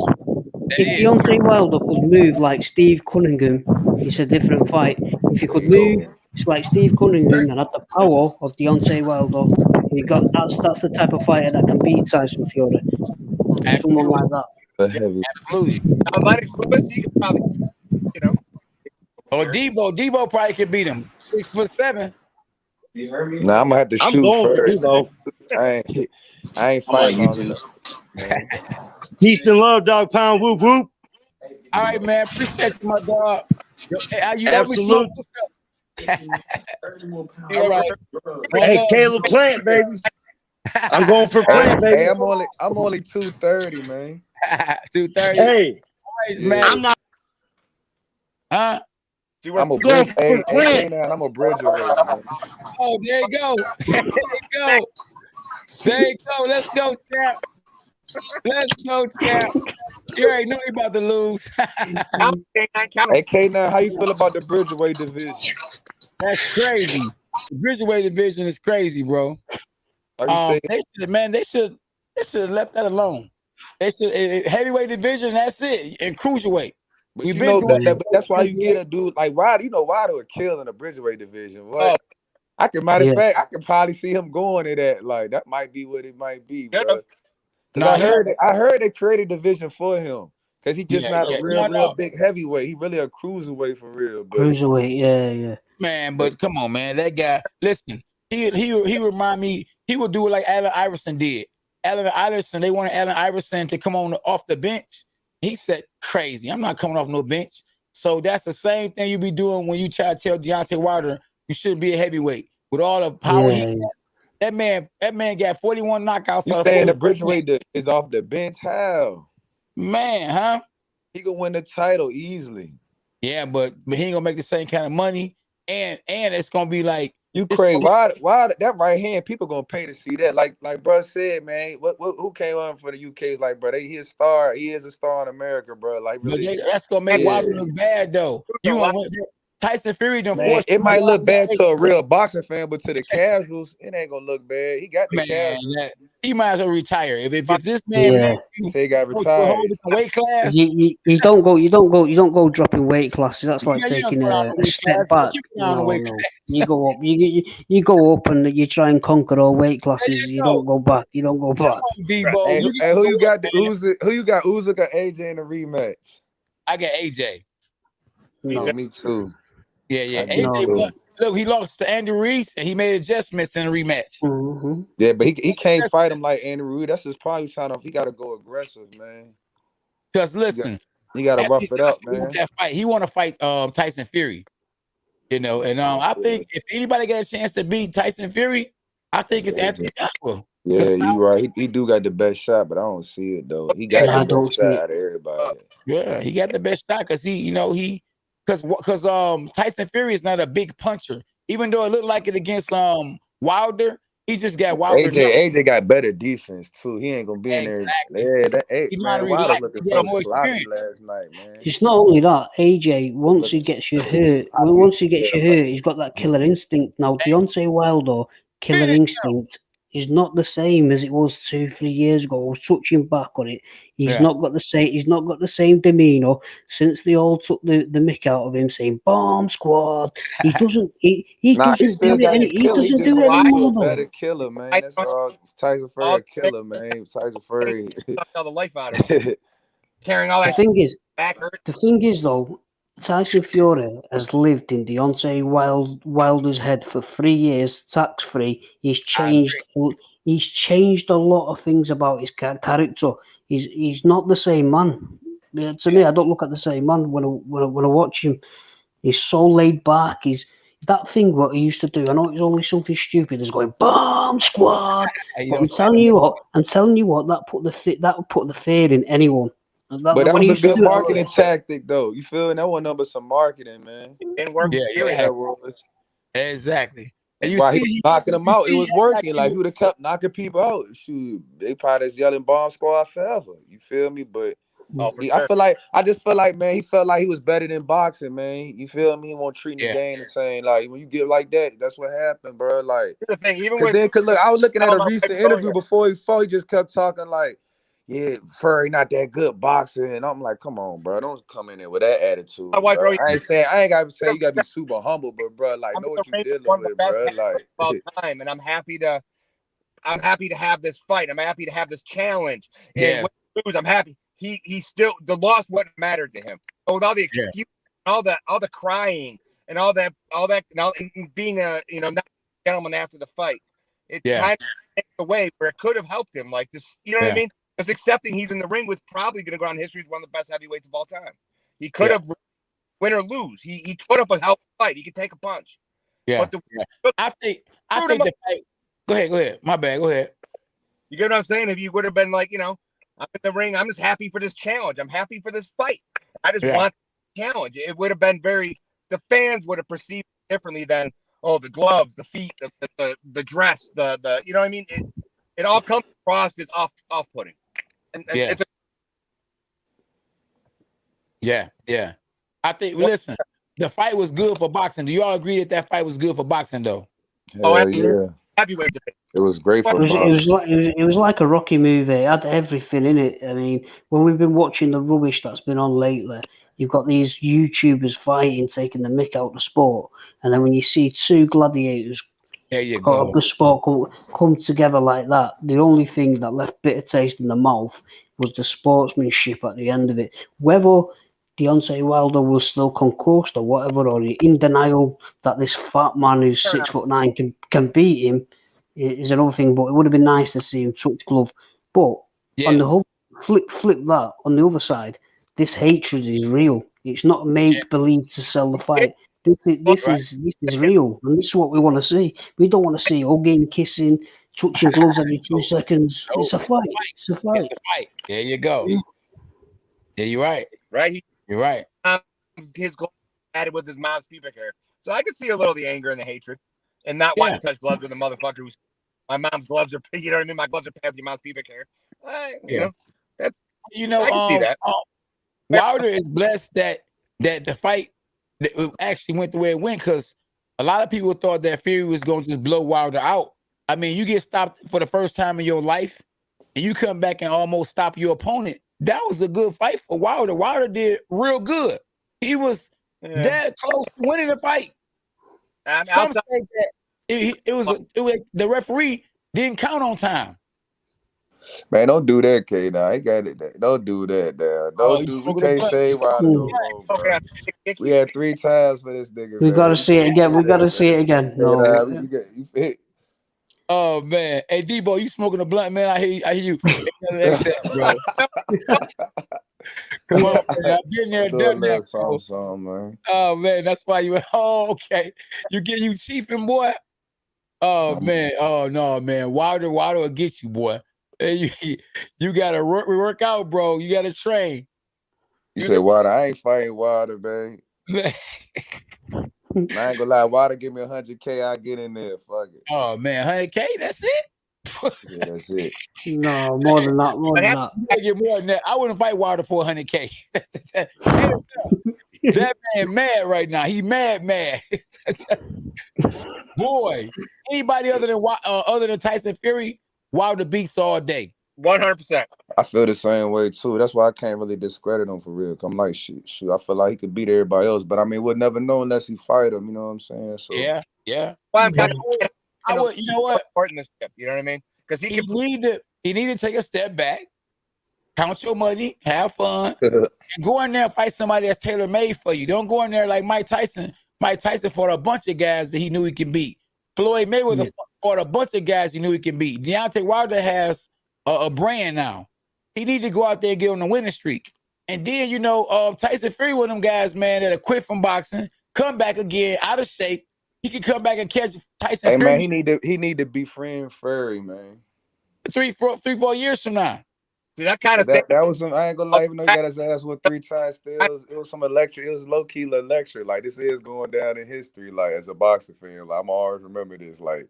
If Deontay Wilder could move like Steve Cunningham, it's a different fight. If he could move like Steve Cunningham and had the power of Deontay Wilder, that's the type of fighter that can beat Tyson Fury. Someone like that. Absolutely. He could probably, Or Debo probably could beat him. 6'7". You heard me? Nah, I'm gonna have to shoot I'm going first. For Debo. I ain't fighting long enough. Peace and love, dog pound. Whoop whoop. All right, man. Appreciate you, my dog. Absolutely. All right. Hey, Caleb Plant, baby. I'm going for Plant, baby. Hey, I'm only 230, man. 230. Hey, man. I'm not. Huh? I'm a bridge. Hey, I'm a bridge away, man. Oh, there you go. There you go. There you go. Let's go, champ. Let's go, champ. You already know you about to lose. Hey, K9, how you feel about the Bridgeweight division? That's crazy. The Bridgeweight division is crazy, bro. They should have left that alone. They should heavyweight division. That's it. And cruiserweight. But you know that's why you get a dude like Wilder. You know Wilder would kill in the Bridgeweight division. What? I can matter of fact, I can probably see him going to that. Like that might be what it might be, bro. I heard they created a division for him because he's just not a real big heavyweight. He really a cruiserweight for real. But Cruiserweight, yeah. Man, but come on, man. That guy, listen, he remind me, he would do it like Allen Iverson did. They wanted Allen Iverson to come on off the bench. He said, crazy. I'm not coming off no bench. So that's the same thing you be doing when you try to tell Deontay Wilder you shouldn't be a heavyweight. With all the power he got. That man got 41 knockouts. You saying the Bridgeweight is off the bench? How? Man, huh? He gonna win the title easily. Yeah, but he ain't gonna make the same kind of money. And it's gonna be like you crazy. Why that right hand, people gonna pay to see that. Like bro said, man, who came on for the UK is like, bro, he a star. He is a star in America, bro. Like really, that's gonna make Wilder look bad though. Tyson Fury done forced. It might look bad to a real boxing fan, but to the casuals, it ain't gonna look bad. He got the casuals. He might as well retire. If this man they got retired. Weight class. You don't go dropping weight classes. That's like taking a step back. You go up. You go up and you try and conquer all weight classes. You don't go back. You don't go back. Hey, who you got? Who you got? Usyk or AJ in the rematch? I got AJ. No. Me too. Yeah. AJ, look, he lost to Andy Ruiz and he made adjustments in the rematch. Mm-hmm. Yeah, but he can't fight him like Andy Ruiz. That's just probably he got to go aggressive, man. Because listen, you got to rough it up, man. That fight, he want to fight Tyson Fury. You know, and I think if anybody got a chance to beat Tyson Fury, I think it's Anthony Joshua. Yeah, you're right. He do got the best shot, but I don't see it though. He got the best shot out of everybody. Yeah, he got the best shot because because Tyson Fury is not a big puncher. Even though it looked like it against Wilder, he just got Wilder. AJ got better defense too. He ain't gonna be in there. Yeah, Wilder looking so sloppy last night, man. It's not only that. AJ, once he gets you hurt, he's got that killer instinct. Now Deontay Wilder, killer instinct is not the same as it was 2-3 years ago. I was touching back on it. He's not got the same. He's not got the same demeanor since they all took the mick out of him, saying "Bomb Squad." He doesn't. He Nah, he doesn't do still it. got the He killer. He doesn't just do it wants to be a anymore, better though. killer, man. That's all. Tyson Fury a killer, man. Tyson Fury. Sucked all the life out of him. Carrying all The that thing is, back hurt. the thing is though, Tyson Fury has lived in Deontay Wilder's head for 3 years, tax free. He's changed. He's changed a lot of things about his character. He's not the same man. To me, I don't look at the same man when I watch him. He's so laid back. He's that thing what he used to do. I know it's only something stupid. Is going Bomb Squad. But I'm telling you what. That put the fear in anyone. But that was a good marketing tactic, though. You feel? That one number some marketing, man. Didn't work. Exactly. And you while see, he was knocking them out, it was working. Like, he would have kept knocking people out. Shoot, they probably just yelling Bomb Squad forever. You feel me? But I just feel like, man, he felt like he was better than boxing, man. You feel me? He won't treat the game the same. Like, when you get like that, that's what happened, bro. Like, the thing, even look, I was looking at a recent interview before he fought. He just kept talking like, yeah, Fury not that good boxer, and I'm like, come on, bro, don't come in there with that attitude. Bro. I ain't gotta say you gotta be super humble, but bro, like, know what you're dealing with, bro. Like, all time, and I'm happy to have this fight. I'm happy to have this challenge. And when he lose, I'm happy. He still, the loss wouldn't matter to him. So with all the excuses, all the crying, and all that, and being a not a gentleman after the fight, it kind of takes away where it could have helped him. Like this, you know what I mean? Just accepting he's in the ring with probably going to go on history as one of the best heavyweights of all time. He could have win or lose. He put up a hell of a fight. He could take a punch. Yeah. But I think the fight. Go ahead. My bad. Go ahead. You get what I'm saying? If you would have been like, I'm in the ring. I'm just happy for this challenge. I'm happy for this fight. I just want the challenge. It would have been the fans would have perceived it differently than, oh, the gloves, the feet, the dress, the you know what I mean? It all comes across as off-putting. Yeah. I think, listen, the fight was good for boxing. Do you all agree that fight was good for boxing, though? Yeah. Heavyweight. It was great for boxing. It was like a Rocky movie. It had everything in it. I mean, when we've been watching the rubbish that's been on lately, you've got these YouTubers fighting, taking the mick out of the sport. And then when you see two gladiators of the sport come together like that, the only thing that left bitter taste in the mouth was the sportsmanship at the end of it. Whether Deontay Wilder was still concussed or whatever, or in denial that this fat man who's 6'9" can beat him, is another thing. But it would have been nice to see him touch glove. But on the whole flip that, on the other side, this hatred is real. It's not make believe to sell the fight. This is real, and this is what we want to see. We don't want to see hugging, kissing, touching gloves every 2 seconds. It's a fight. It's a fight. There you go. Yeah, you're right. Right? You're right. His glove added with his mom's pubic hair, so I can see a little of the anger and the hatred, and not wanting to touch gloves with a motherfucker who's my mom's gloves are. You know what I mean? My gloves are past your mom's pubic hair. I can see that. Wilder is blessed that the fight actually went the way it went, because a lot of people thought that Fury was going to just blow Wilder out. I mean, you get stopped for the first time in your life, and you come back and almost stop your opponent. That was a good fight for Wilder. Wilder did real good. He was that close to winning the fight. Some say that it was the referee didn't count on time. Man, don't do that, K. Now I got it. Don't do that. Now. We can't say Wilder no more, bro. We had 3 times for this nigga. We gotta see it again. We gotta see it again. Oh man, hey Debo, you smoking a blunt, man? I hear you. Bro. Come on, man. I've been there, done that. Man. Oh man, that's why you. Oh, okay. You chiefing, boy. Oh man. Oh no, man. Wilder will get you, boy. Hey, you gotta work out, bro. You gotta train. You said Wilder? I ain't fighting Wilder, man. I ain't gonna lie, Wilder give me 100K, I get in there. Fuck it. Oh man, 100K, that's it? Yeah, that's it. No, more than that. I get more than that. I wouldn't fight Wilder for 100K. That man mad right now. He mad. Boy, anybody other than Tyson Fury, Wilder beats all day. 100%. I feel the same way too. That's why I can't really discredit him for real. I'm like, shoot. I feel like he could beat everybody else, but I mean, we'll never know unless he fight him. You know what I'm saying? So Yeah. Well, I would. You know what? You know what I mean? Because He need to take a step back, count your money, have fun, and go in there and fight somebody that's tailor made for you. Don't go in there like Mike Tyson. Mike Tyson fought a bunch of guys that he knew he can beat. Floyd Mayweather fought a bunch of guys he knew he can beat. Deontay Wilder has a brand now. He needs to go out there and get on the winning streak. And then, Tyson Fury, one of them guys, man, that'll quit from boxing, come back again, out of shape. He can come back and catch Tyson Fury. Man, he need to befriend Fury, man. 4 years from now. See, that kind of thing. That was some. I ain't gonna lie, even though he got his ass with 3 times. Still, it was some electric. It was low key electric. Like, this is going down in history. Like, as a boxing fan, like, I'm always remember this. Like,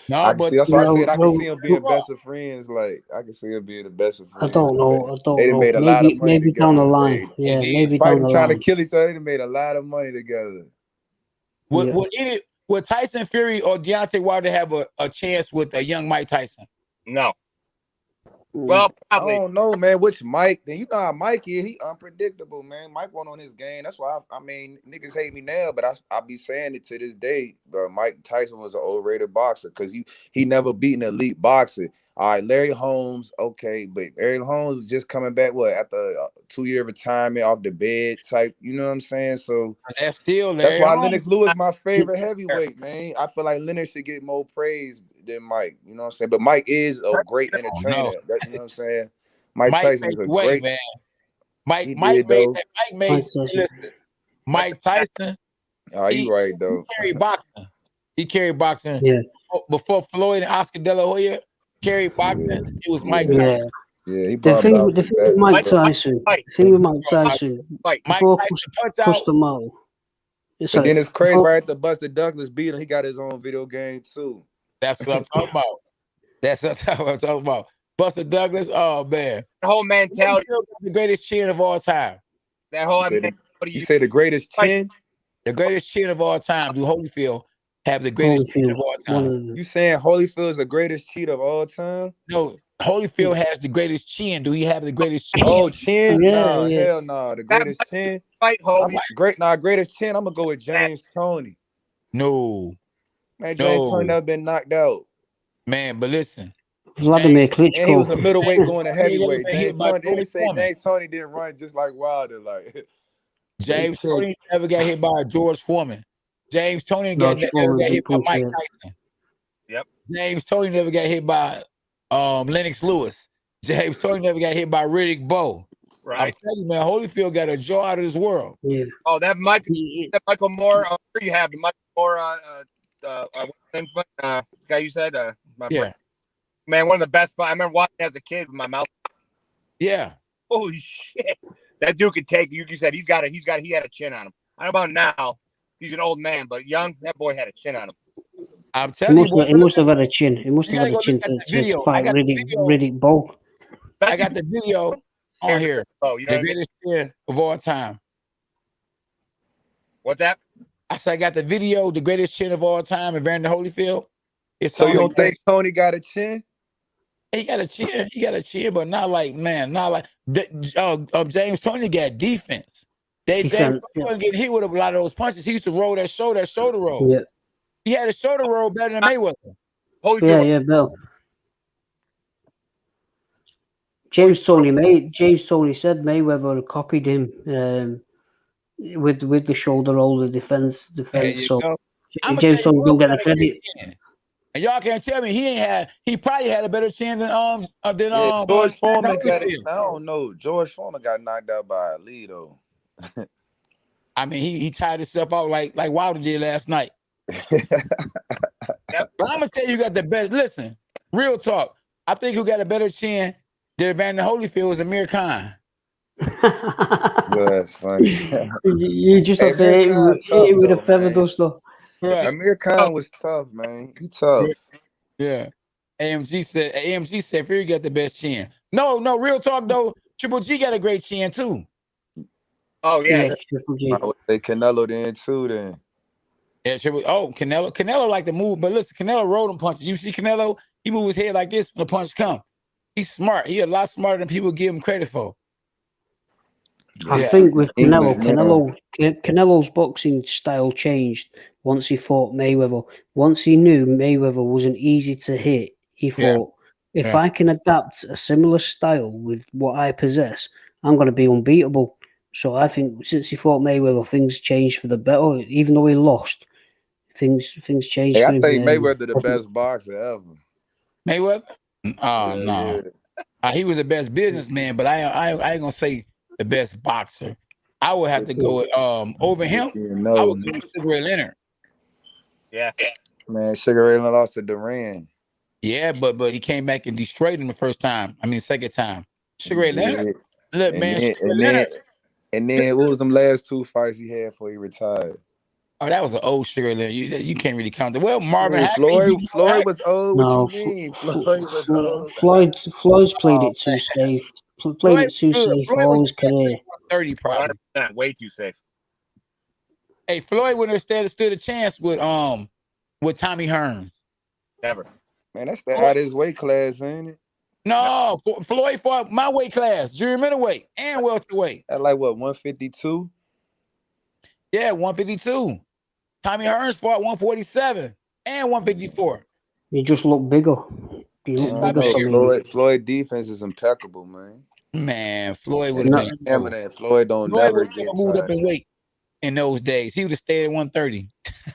no, but that's why I said I can see him being best of friends. Like, I can see him being the best of friends. I don't know. They made a lot of money maybe together. Down the line. Maybe down the line. Trying to kill each other, they made a lot of money together. Would Tyson Fury or Deontay Wilder have a chance with a young Mike Tyson? No. Well, probably. I don't know, man. Which Mike? Then you know how Mike is. He unpredictable, man. Mike won on his game. That's why I mean, niggas hate me now, but I be saying it to this day. But Mike Tyson was an overrated boxer because he never beat an elite boxer. All right, Larry Holmes, okay, but Larry Holmes was just coming back after a 2-year retirement off the bed type. You know what I'm saying? So that's still Larry Holmes. Lennox Lewis my favorite heavyweight, man. I feel like Lennox should get more praise than Mike. You know what I'm saying? But Mike is a great entertainer. You know what I'm saying? Mike Tyson is a great man. Mike Tyson. Oh, you right though. He carried boxing. Yeah. Before Floyd and Oscar De La Hoya carried boxing, it was Mike Tyson. Yeah, he the thing with Mike Tyson. Before pushed him out. But then it's crazy, right after Buster Douglas beat him, he got his own video game too. That's what I'm talking about. That's what I'm talking about. Buster Douglas, oh man. The whole mentality. The greatest chin of all time. That whole you say the greatest chin? The greatest chin of all time. Do Holyfield have the greatest chin of all time? You saying Holyfield is the greatest cheat of all time? No, Holyfield has the greatest chin. Do he have the greatest chin? Oh, chin? Hell no. The greatest chin. Greatest chin. I'm gonna go with James Toney. No. Man, James Toney never been knocked out. Man, but listen. Vladimir Klitschko. And he was a middleweight going to heavyweight. James Toney didn't run just like Wilder. Like James Toney never got hit by George Foreman. James Toney never got hit by Mike Tyson. Yep. James Toney never got hit by Lennox Lewis. James Toney never got hit by Riddick Bowe. Right. I'm telling you, man, Holyfield got a jaw out of this world. Yeah. Oh, that Michael Moore. You have the Michael Moore. Guy you said. Man, one of the best. I remember watching as a kid with my mouth. Yeah. Holy shit! That dude could take. You said he had a chin on him. I don't know about now. He's an old man, but young, that boy had a chin on him. I'm telling you, he must have had a chin. He must have had a chin to fight Riddick Bowe. I got the video on here. Oh, you know the greatest chin of all time. What's that? I said I got the video, the greatest chin of all time, Evander Holyfield. So you don't think Tony got a chin? He got a chin, but not like James Toney got defense. James Toney wasn't getting hit with a lot of those punches. He used to roll that shoulder roll. Yeah. He had a shoulder roll better than Mayweather. Bill. James Toney said Mayweather copied him with the shoulder roll, the defense. So James Toney don't get the credit. And y'all can't tell me he probably had a better chin than George Foreman got it. I don't know. George Foreman got knocked out by Ali though. I mean, he tied himself out like Wilder did last night. But I'm gonna tell you, got the best. Listen, real talk. I think who got a better chin than Evander Holyfield was Amir Khan. That's funny. You just have to hit him with a feather duster. Right. Amir Khan was tough, man. He tough. Yeah. AMG said Fury got the best chin. No, real talk though. Triple G got a great chin too. Oh yeah. Triple G. I would say Canelo then too. Then Yeah, Canelo. Canelo like to move, but listen, Canelo rolled them punches. You see Canelo, he move his head like this when the punch come. He's smart. He a lot smarter than people give him credit for. I think with Canelo's boxing style changed once he fought Mayweather. Once he knew Mayweather wasn't easy to hit, he thought, if I can adapt a similar style with what I possess, I'm going to be unbeatable. So I think since he fought Mayweather, things changed for the better. Even though he lost, things changed Hey, for I him. think Mayweather the best boxer ever. Mayweather? Oh, Yeah, no. yeah. He was the best businessman, but I ain't gonna say the best boxer. I would have to go with, over him. I would go with Sugar Ray Leonard. Yeah. Man, Sugar Ray Leonard lost to Duran. Yeah, but he came back and destroyed him the first time. I mean, the second time. Sugar Ray Leonard. Look, man, Sugar Ray Leonard. And then what was them last 2 fights he had before he retired? Oh, that was an old Sugar Ray Leonard. You can't really count it. Well, Marvin Hey, Hackney. Floyd was old. No, what you mean? Floyd was old. Floyd's played it too safe. Played it too safe all his career. 30 probably. Way too safe. Hey, Floyd wouldn't have stood a chance with Tommy Hearns. Never. Man, that's the out of his weight class, ain't it? No, Floyd fought my weight class, junior middleweight and welterweight. At like what, 152? Yeah, 152. Tommy Hearns fought 147 and 154. He just looked bigger. He looked bigger. Floyd defense is impeccable, man. Man, Floyd would have been. Floyd don't never get moved up in weight in those days. He would have stayed at 130.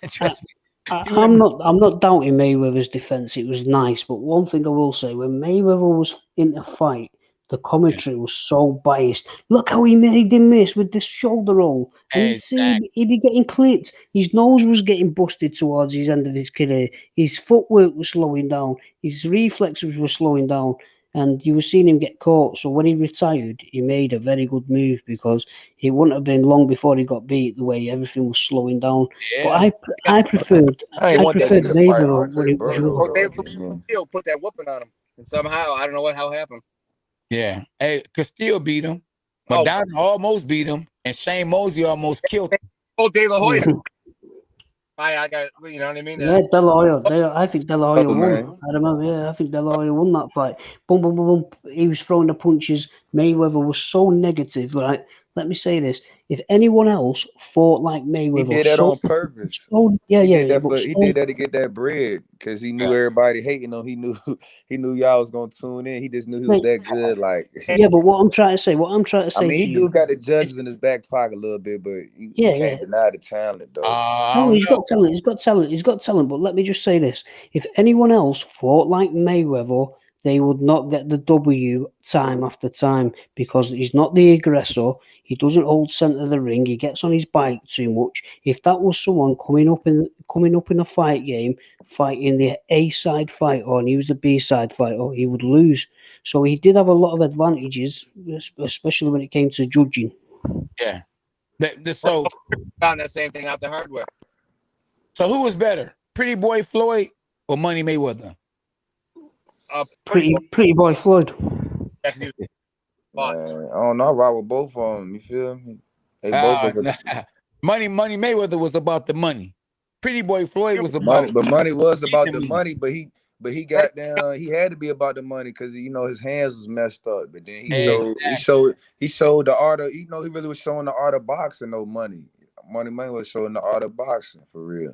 Trust me. I'm not doubting Mayweather's defense. It was nice, but one thing I will say: when Mayweather was in the fight, the commentary was so biased. Look how he made him miss with this shoulder roll, and he'd be getting clipped. His nose was getting busted towards his end of his career. His footwork was slowing down. His reflexes were slowing down. And you were seeing him get caught. So when he retired, he made a very good move because it wouldn't have been long before he got beat the way everything was slowing down. Yeah. But I preferred Mayweather when it was Castillo put that whooping on him, and somehow I don't know how happened. Yeah. Hey, Castillo beat him. Madonna almost beat him, and Shane Mosley almost killed him. Oh, De La Hoya. I got, you know what I mean? Yeah, De La Hoya. I think De La Hoya won. I remember. Yeah, I think De La Hoya won that fight. Boom, boom, boom, boom. He was throwing the punches. Mayweather was so negative. Right? Let me say this: if anyone else fought like Mayweather, he did that on purpose. He did that to get that bread because he knew everybody hating him. He knew y'all was gonna tune in. He just knew he was that good. Like, yeah, but what I'm trying to say, I mean, he do got the judges in his back pocket a little bit, but you can't deny the talent, though. No, he's got talent. He's got talent. But let me just say this: if anyone else fought like Mayweather, they would not get the W time after time because he's not the aggressor. He doesn't hold centre of the ring. He gets on his bike too much. If that was someone coming up in a fight game, fighting the A side fighter and he was the B side fighter, he would lose. So he did have a lot of advantages, especially when it came to judging. Yeah. So found that same thing out the hard way. So who was better, Pretty Boy Floyd or Money Mayweather? Pretty Boy Floyd. I don't know. I ride with both of them. You feel me? They both Money Mayweather was about the money. Pretty Boy Floyd was about money was about the money, but he got down. He had to be about the money because his hands was messed up. But then he showed the art of he really was showing the art of boxing. No money. Money was showing the art of boxing for real.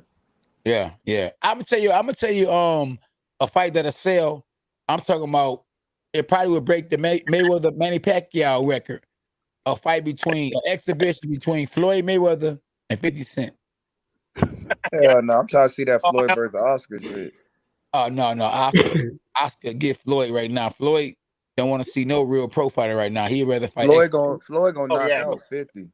Yeah. I'm gonna tell you a fight that'll sell. I'm talking about it probably would break the Mayweather Manny Pacquiao record. A fight exhibition between Floyd Mayweather and 50 Cent. Hell no, I'm trying to see that Floyd versus Oscar shit. Oh no, Oscar get Floyd right now. Floyd don't want to see no real pro fighter right now. He'd rather fight. Floyd gonna knock out 50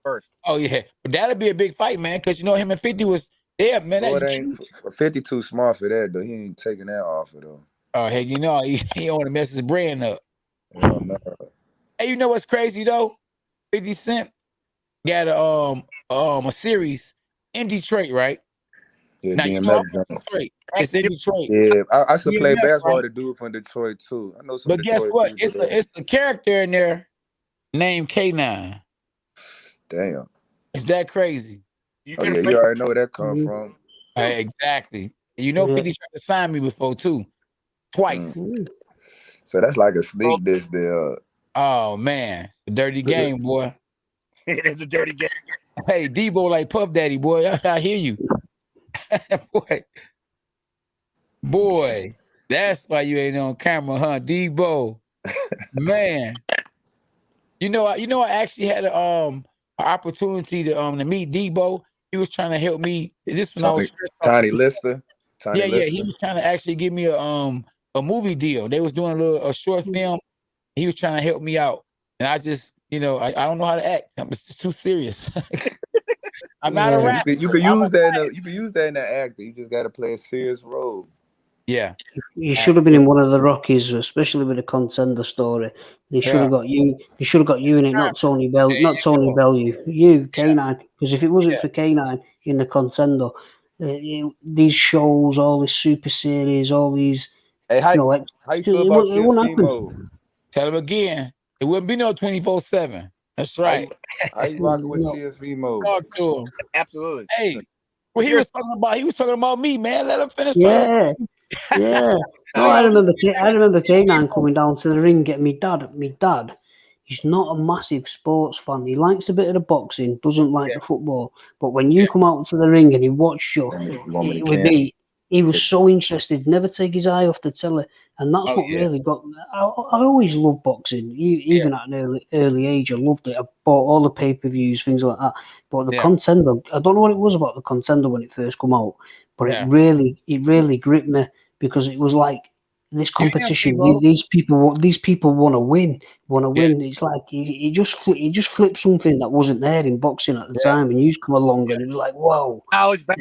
first. Oh yeah, but that'll be a big fight, man. Because him and 50 was there, man. Floyd ain't 50 too smart for that though. He ain't taking that offer though. Oh hey, he don't want to mess his brand up. Hell no. Hey, you know what's crazy though? 50 Cent got a series in Detroit, right? Yeah, now, Detroit. It's in Detroit. Yeah, I should play basketball with a dude from Detroit too. I know some. But guess what? It's a character in there named K9. Damn. It's that crazy. Oh yeah, you already know where that come from. Exactly. You know, 50 tried to sign me before too, twice. So that's like a sneak diss there. Oh man, a dirty game, boy. It is a dirty game. Hey, Debo, like Puff Daddy, boy. I hear you, boy. That's why you ain't on camera, huh, Debo? Man, you know, I actually had an opportunity to meet Debo. He was trying to help me. This when I was Tiny Lister. Yeah, he was trying to actually give me a movie deal. They was doing a short film. He was trying to help me out, and I just, I don't know how to act. It's just too serious. I'm not a rapper. You could use that. You could use that in the acting. You just got to play a serious role. Yeah, you should have been in one of the Rockies, especially with the Contender story. They should have got you. They should have got you in it, not Tony Bell, not Tony Bellew. You, K9. Because if it wasn't for K9 in the Contender, these shows, all this super series, all these. Hey, how you feel about TFC? Tell him again. It wouldn't be no 24/7. That's right. How you rocking with TFC mode? Talk to him. Absolutely. Hey, well, he was talking about me, man. Let him finish. Yeah. No, I remember K9 coming down to the ring, getting me dad. He's not a massive sports fan. He likes a bit of the boxing, doesn't like the football. But when you come out to the ring and he watched you with me, he was so interested, never take his eye off the telly. And that's what really got me. I always loved boxing, even at an early age. I loved it. I bought all the pay-per-views, things like that. But the Contender, I don't know what it was about the Contender when it first come out, but it really gripped me because it was like this competition. These people want to win. It's like he just flipped something that wasn't there in boxing at the time, and you come along and it was like, whoa. Knowledge back.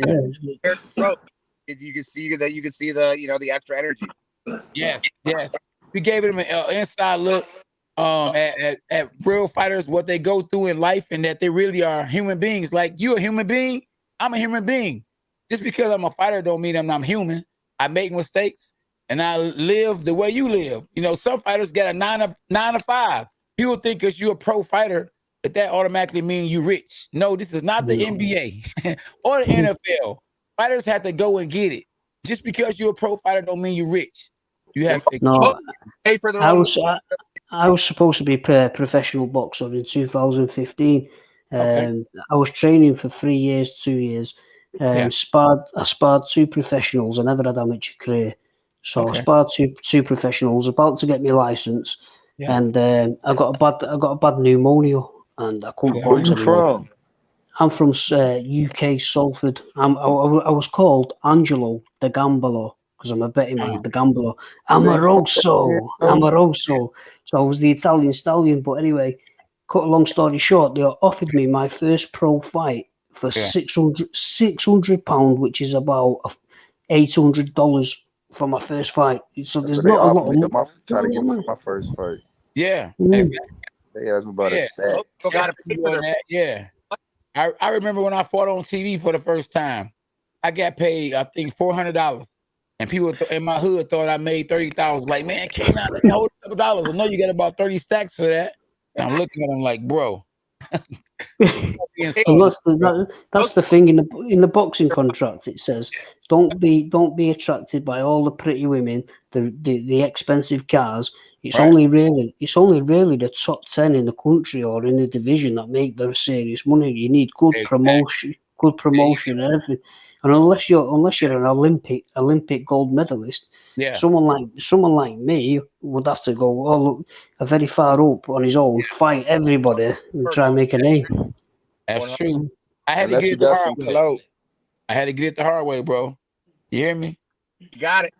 You can see the the extra energy. Yes. We gave him an inside look at real fighters, what they go through in life, and that they really are human beings. Like, you a human being, I'm a human being. Just because I'm a fighter don't mean I'm not human. I make mistakes and I live the way you live. Some fighters get a 9 to 5. People think because you're a pro fighter that automatically means you rich. No, this is not the NBA or the NFL. Fighters have to go and get it. Just because you're a pro fighter don't mean you're rich. You have to pay for the I was supposed to be a professional boxer in 2015. I was training for 3 years, 2 years. I sparred 2 professionals. I never had amateur career. So I sparred two professionals, about to get my license. And I got a bad pneumonia and I couldn't box anymore. Where you from? I'm from UK Salford. I was called Angelo the Gambler because I'm a betting man, the Gambler. Amoroso. So I was the Italian stallion. But anyway, cut a long story short, they offered me my first pro fight for £600, which is about $800 for my first fight. So there's not a lot of try to get me for my first fight. Yeah, exactly. They asked me about a stack. Yeah. I remember when I fought on TV for the first time, I got paid, I think, $400. And people in my hood thought I made $30,000. Like, man, K9, let me hold a couple dollars. I know you got about 30 stacks for that. And I'm looking at them like, bro. That's the thing in the boxing contract. It says don't be attracted by all the pretty women, the expensive cars. It's only really the top 10 in the country or in the division that make the serious money. You need good promotion and everything. And unless you're an Olympic gold medalist, someone like me would have to go very far up on his own, fight everybody, and try and make a name. That's true. I had to get it the hard way. I had to get it the hard way, bro. You hear me? You got it.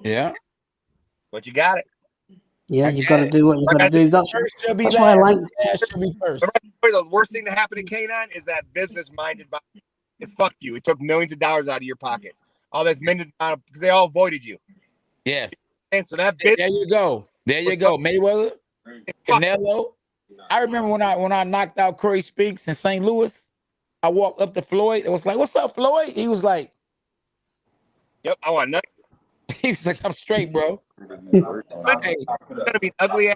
Yeah. But you got it. Yeah, you got to do what you got to do. That's why I like. Last should be first. The worst thing to happen to K9 is that business-minded. It fucked you. It took millions of dollars out of your pocket. All this because they all avoided you. Yes. And so that there you go. Mayweather, Canelo. I remember when I knocked out Corey Spinks in St. Louis. I walked up to Floyd. It was like, "What's up, Floyd?" He was like, "Yep, I want nothing." He was like, "I'm straight, bro." It's gonna be ugly.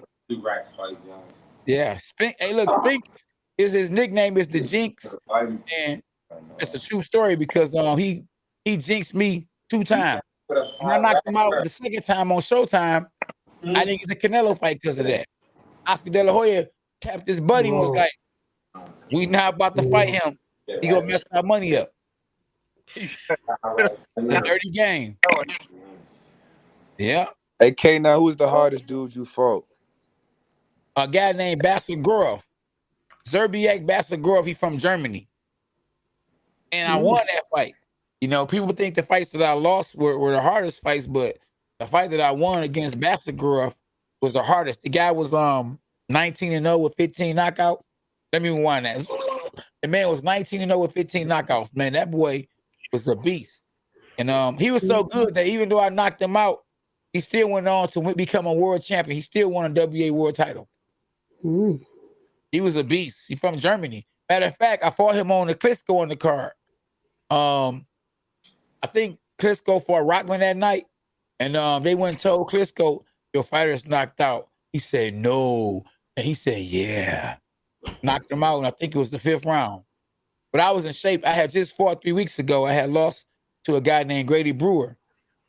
Yeah, Spinks. Hey, look, his nickname is the Jinx, and it's a true story because he jinxed me 2 times. When I knocked him out the second time on Showtime, I didn't get the Canelo fight because of that. Oscar De La Hoya tapped his buddy and was like, "We not about to fight him. He gonna mess our money up." It's a dirty game. Yeah. Hey, K, now who's the hardest dude you fought? A guy named Basagurov. Zerbiak Basagurov, he's from Germany. And I won that fight. You know, people think the fights that I lost were the hardest fights, but the fight that I won against Basagurov was the hardest. The guy was 19-0 with 15 knockouts. Let me rewind that. The man was 19-0 with 15 knockouts. Man, that boy was a beast. And he was so good that even though I knocked him out, he still went on to become a world champion. He still won a WA world title. He was a beast. He's from Germany. Matter of fact, I fought him on the Klitschko on the card. I think Klitschko fought Rockman that night, and they went and told Klitschko, "Your fighter's knocked out." He said, "No," and he said, "Yeah." Knocked him out, and I think it was the 5th round. But I was in shape. I had just fought 3 weeks ago. I had lost to a guy named Grady Brewer,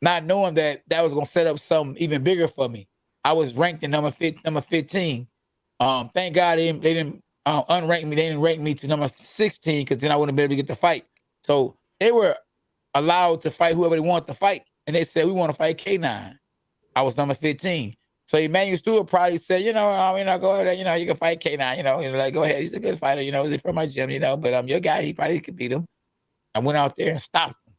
not knowing that was going to set up something even bigger for me. I was ranked in number 15. Thank God they didn't unrank me. They didn't rank me to number 16 because then I wouldn't be able to get the fight. So they were allowed to fight whoever they wanted to fight. And they said, "We want to fight K9. I was number 15. So Emmanuel Stewart probably said, go ahead, you can fight K9, like, go ahead. He's a good fighter, he's from my gym, but I'm your guy. He probably could beat him. I went out there and stopped him.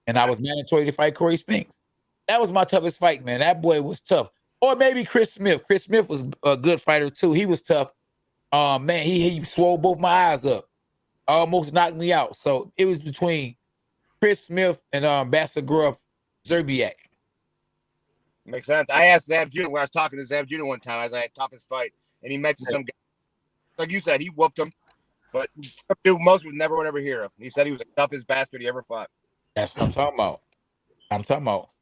And I was mandatory to fight Corey Spinks. That was my toughest fight, man. That boy was tough. Or maybe Chris Smith. Chris Smith was a good fighter too. He was tough. Man, he swole both my eyes up. Almost knocked me out. So it was between Chris Smith and Basagurov Zerbiak. Makes sense. I asked Zab Judah when I was talking to Zab Judah one time. I was like, toughest fight. And he mentioned some guy. Like you said, he whooped him. But dude, most would never hear him. He said he was the toughest bastard he ever fought. That's what I'm talking about.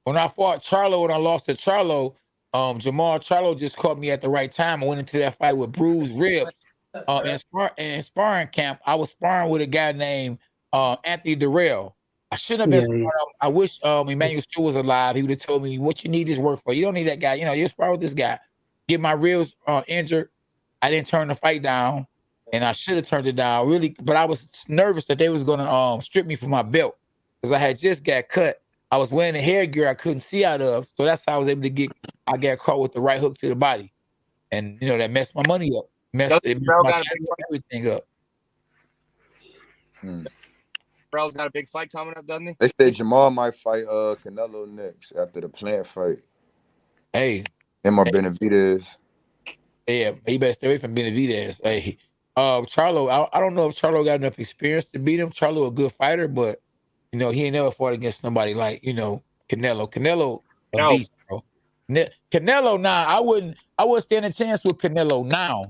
When I fought Charlo and I lost to Charlo, Jamal Charlo just caught me at the right time. I went into that fight with bruised ribs. In sparring camp, I was sparring with a guy named Anthony Durrell. I shouldn't have been. I wish Emmanuel Stewart was alive. He would have told me what you need this work for. You don't need that guy. You spar with this guy. Get my ribs injured. I didn't turn the fight down, and I should have turned it down. Really, but I was nervous that they was gonna strip me from my belt because I had just got cut. I was wearing a hair gear I couldn't see out of, so that's how I was able to get. I got caught with the right hook to the body, and that messed my money up. Everything up. Brell's got a big fight coming up, doesn't he? They said Jamal might fight Canelo next after the Plant fight. Hey. Benavidez. Yeah, he better stay away from Benavidez. Hey. Charlo, I don't know if Charlo got enough experience to beat him. Charlo a good fighter, but he ain't never fought against somebody like, Canelo. Canelo a beast, bro. Canelo now, I wouldn't stand a chance with Canelo now.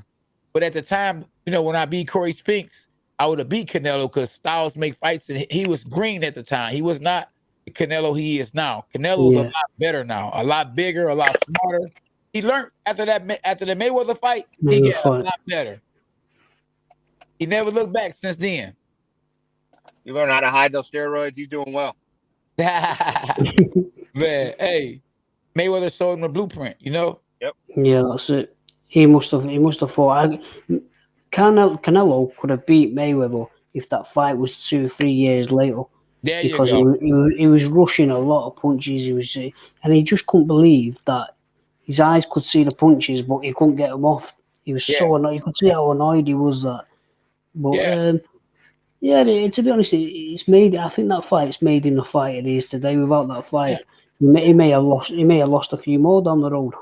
But at the time, when I beat Corey Spinks, I would have beat Canelo because styles make fights, and he was green at the time. He was not the Canelo he is now. Canelo's a lot better now, a lot bigger, a lot smarter. He learned after the Mayweather fight, he got a lot better. He never looked back since then. You learn how to hide those steroids. He's doing well. Man, hey, Mayweather showed him the blueprint. Yep. Yeah, that's it. He must have fought. Canelo could have beat Mayweather if that fight was 2 or 3 years later. There because you go. He was rushing a lot of punches. And he just couldn't believe that his eyes could see the punches, but he couldn't get them off. He was so annoyed. You could see how annoyed he was that. But to be honest, it's made. I think that fight's made him the fighter he is today. Without that fight, he may have lost. He may have lost a few more down the road.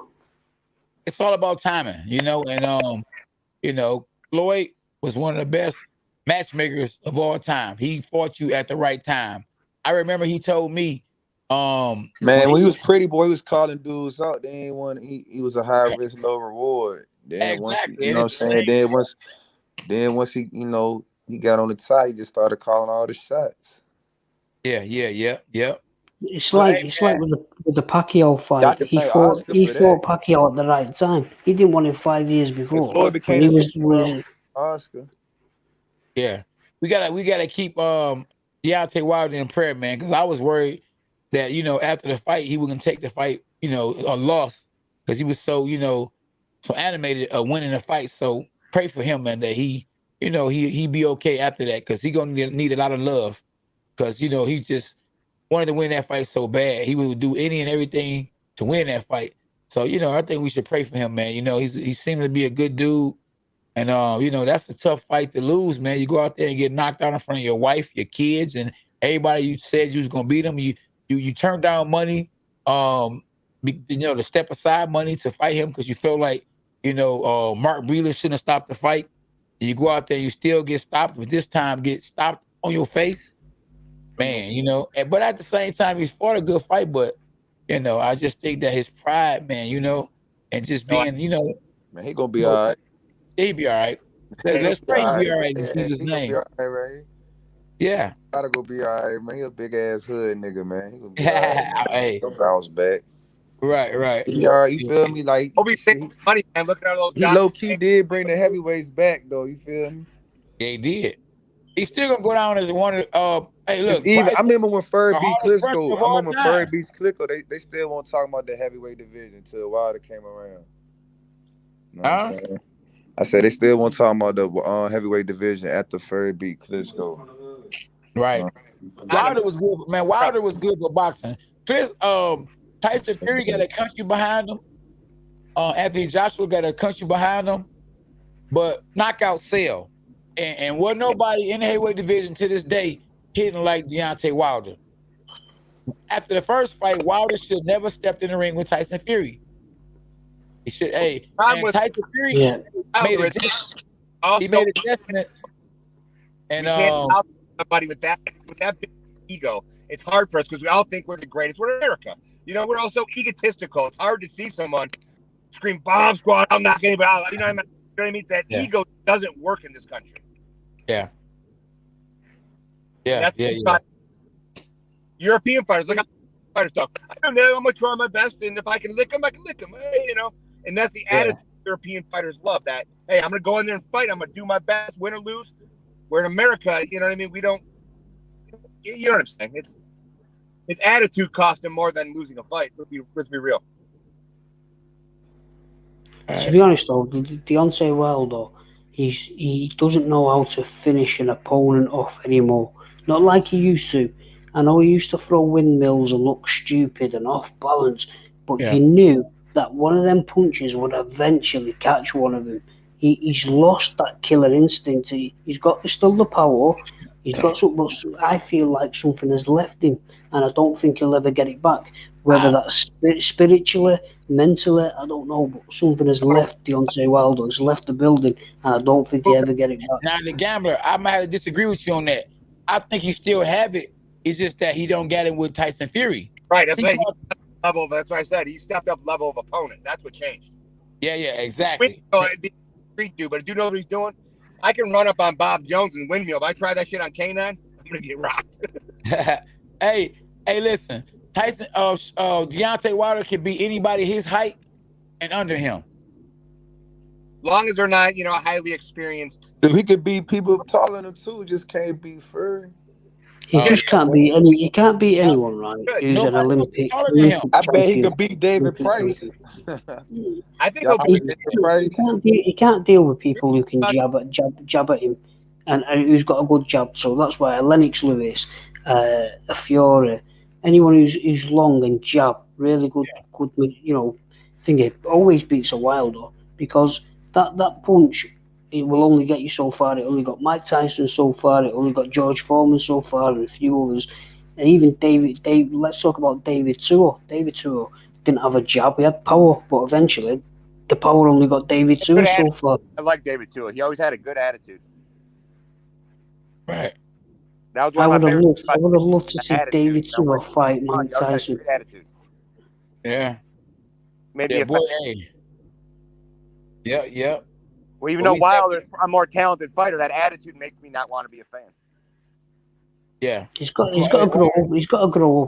It's all about timing, and Floyd was one of the best matchmakers of all time. He fought you at the right time. I remember he told me, man, when he was pretty boy, he was calling dudes out. They ain't want. He was a high risk, low reward. Then exactly. Once, you know what I'm saying? Then once he, he got on the side, he just started calling all the shots. Yeah. It's like with the Pacquiao fight. He fought Pacquiao at the right time. He didn't want him 5 years before. Floyd became Oscar. Yeah, we gotta keep Deontay Wilder in prayer, man, because I was worried that after the fight he was gonna take the fight, a loss, because he was so so animated winning the fight. So pray for him, man, that he be okay after that, because he gonna need a lot of love, because he just wanted to win that fight so bad. He would do any and everything to win that fight. So I think we should pray for him, man. He seems to be a good dude. And that's a tough fight to lose, man. You go out there and get knocked out in front of your wife, your kids, and everybody you said you was gonna beat them. You turned down money, to step aside money to fight him because you felt like Mark Breland shouldn't have stopped the fight. And you go out there, you still get stopped, but this time get stopped on your face, man. But at the same time, he's fought a good fight. But I just think that his pride, man, and just being, man, he gonna be all right. He'll be all right. Let's pray he'll be all right in Jesus' He name. gonna be all right, right? Yeah. Gotta go be all right, man. He a big ass hood nigga, man. He gonna be all right. Hey. He'll bounce back. Right. He all right, you feel me? Like He'll be saving money, man. Look at all those. He low key did bring the heavyweights back, though. You feel me? Yeah, he did. He's still gonna go down as one of. Hey, look. Even I remember when Fury beat Klitschko. They still won't talk about the heavyweight division until Wilder came around. You know what I'm saying? I said they still won't talk about the heavyweight division after Fury beat Klitschko. Right. Wilder was good, man. Wilder was good for boxing. Tyson Fury got a country behind him. Anthony Joshua got a country behind him. But knockout sell. And wasn't nobody in the heavyweight division to this day hitting like Deontay Wilder. After the first fight, Wilder should never stepped in the ring with Tyson Fury. He should. Tyson Fury made adjustments. And we can't talk to somebody with that big ego. It's hard for us because we all think we're the greatest. We're in America. We're also egotistical. It's hard to see someone scream "Bomb Squad." I'm not getting out. You know what I mean? That ego doesn't work in this country. Yeah. European fighters, like fighters talk. I don't know. I'm gonna try my best, and if I can lick them, I can lick them. Hey, and that's the attitude European fighters love. That hey, I'm gonna go in there and fight. I'm gonna do my best, win or lose. Where in America, you know what I mean? We don't. You know what I'm saying? It's attitude cost him more than losing a fight. Let's be real. To be honest, though, Deontay Wilder, he doesn't know how to finish an opponent off anymore. Not like he used to. I know he used to throw windmills and look stupid and off balance, but you knew that one of them punches would eventually catch one of them. He's lost that killer instinct. He's got still the power. He's got something, but I feel like something has left him, and I don't think he'll ever get it back. Whether that's spiritually, mentally, I don't know, but something has left Deontay Wilder. Has left the building, and I don't think he'll ever get it back. Now, the gambler, I might have to disagree with you on that. I think he still have it. It's just that he don't get it with Tyson Fury. Right. That's what I said. He stepped up level of opponent. That's what changed. Yeah, exactly. But do you know what he's doing? I can run up on Bob Jones and windmill. If I try that shit on K9, I'm gonna get rocked. Hey, listen. Tyson, Deontay Wilder can beat anybody his height and under him. Long as they're not, highly experienced. If he could beat people taller than him too, just can't beat Fury. He just can't beat any. He can't beat anyone, right? Who's an Olympic I bet he could beat David Price. I think he can't deal with people who can jab at him, and who's got a good jab. So that's why Lennox Lewis, a Fury, anyone who's long and jab, really good, thingy always beats a Wilder, because that punch. It will only get you so far. It only got Mike Tyson so far. It only got George Foreman so far, and a few others. And even David. Let's talk about David Tua. David Tua didn't have a jab. He had power, but eventually, the power only got David Tua so far. I like David Tua. He always had a good attitude. Right. That was I would have loved to see David Tua fight Mike Tyson. Yeah. Maybe boy. Hey. Yeah. Well, even though Wilder's a more talented fighter, that attitude makes me not want to be a fan. Yeah, he's got to grow up. He's got to grow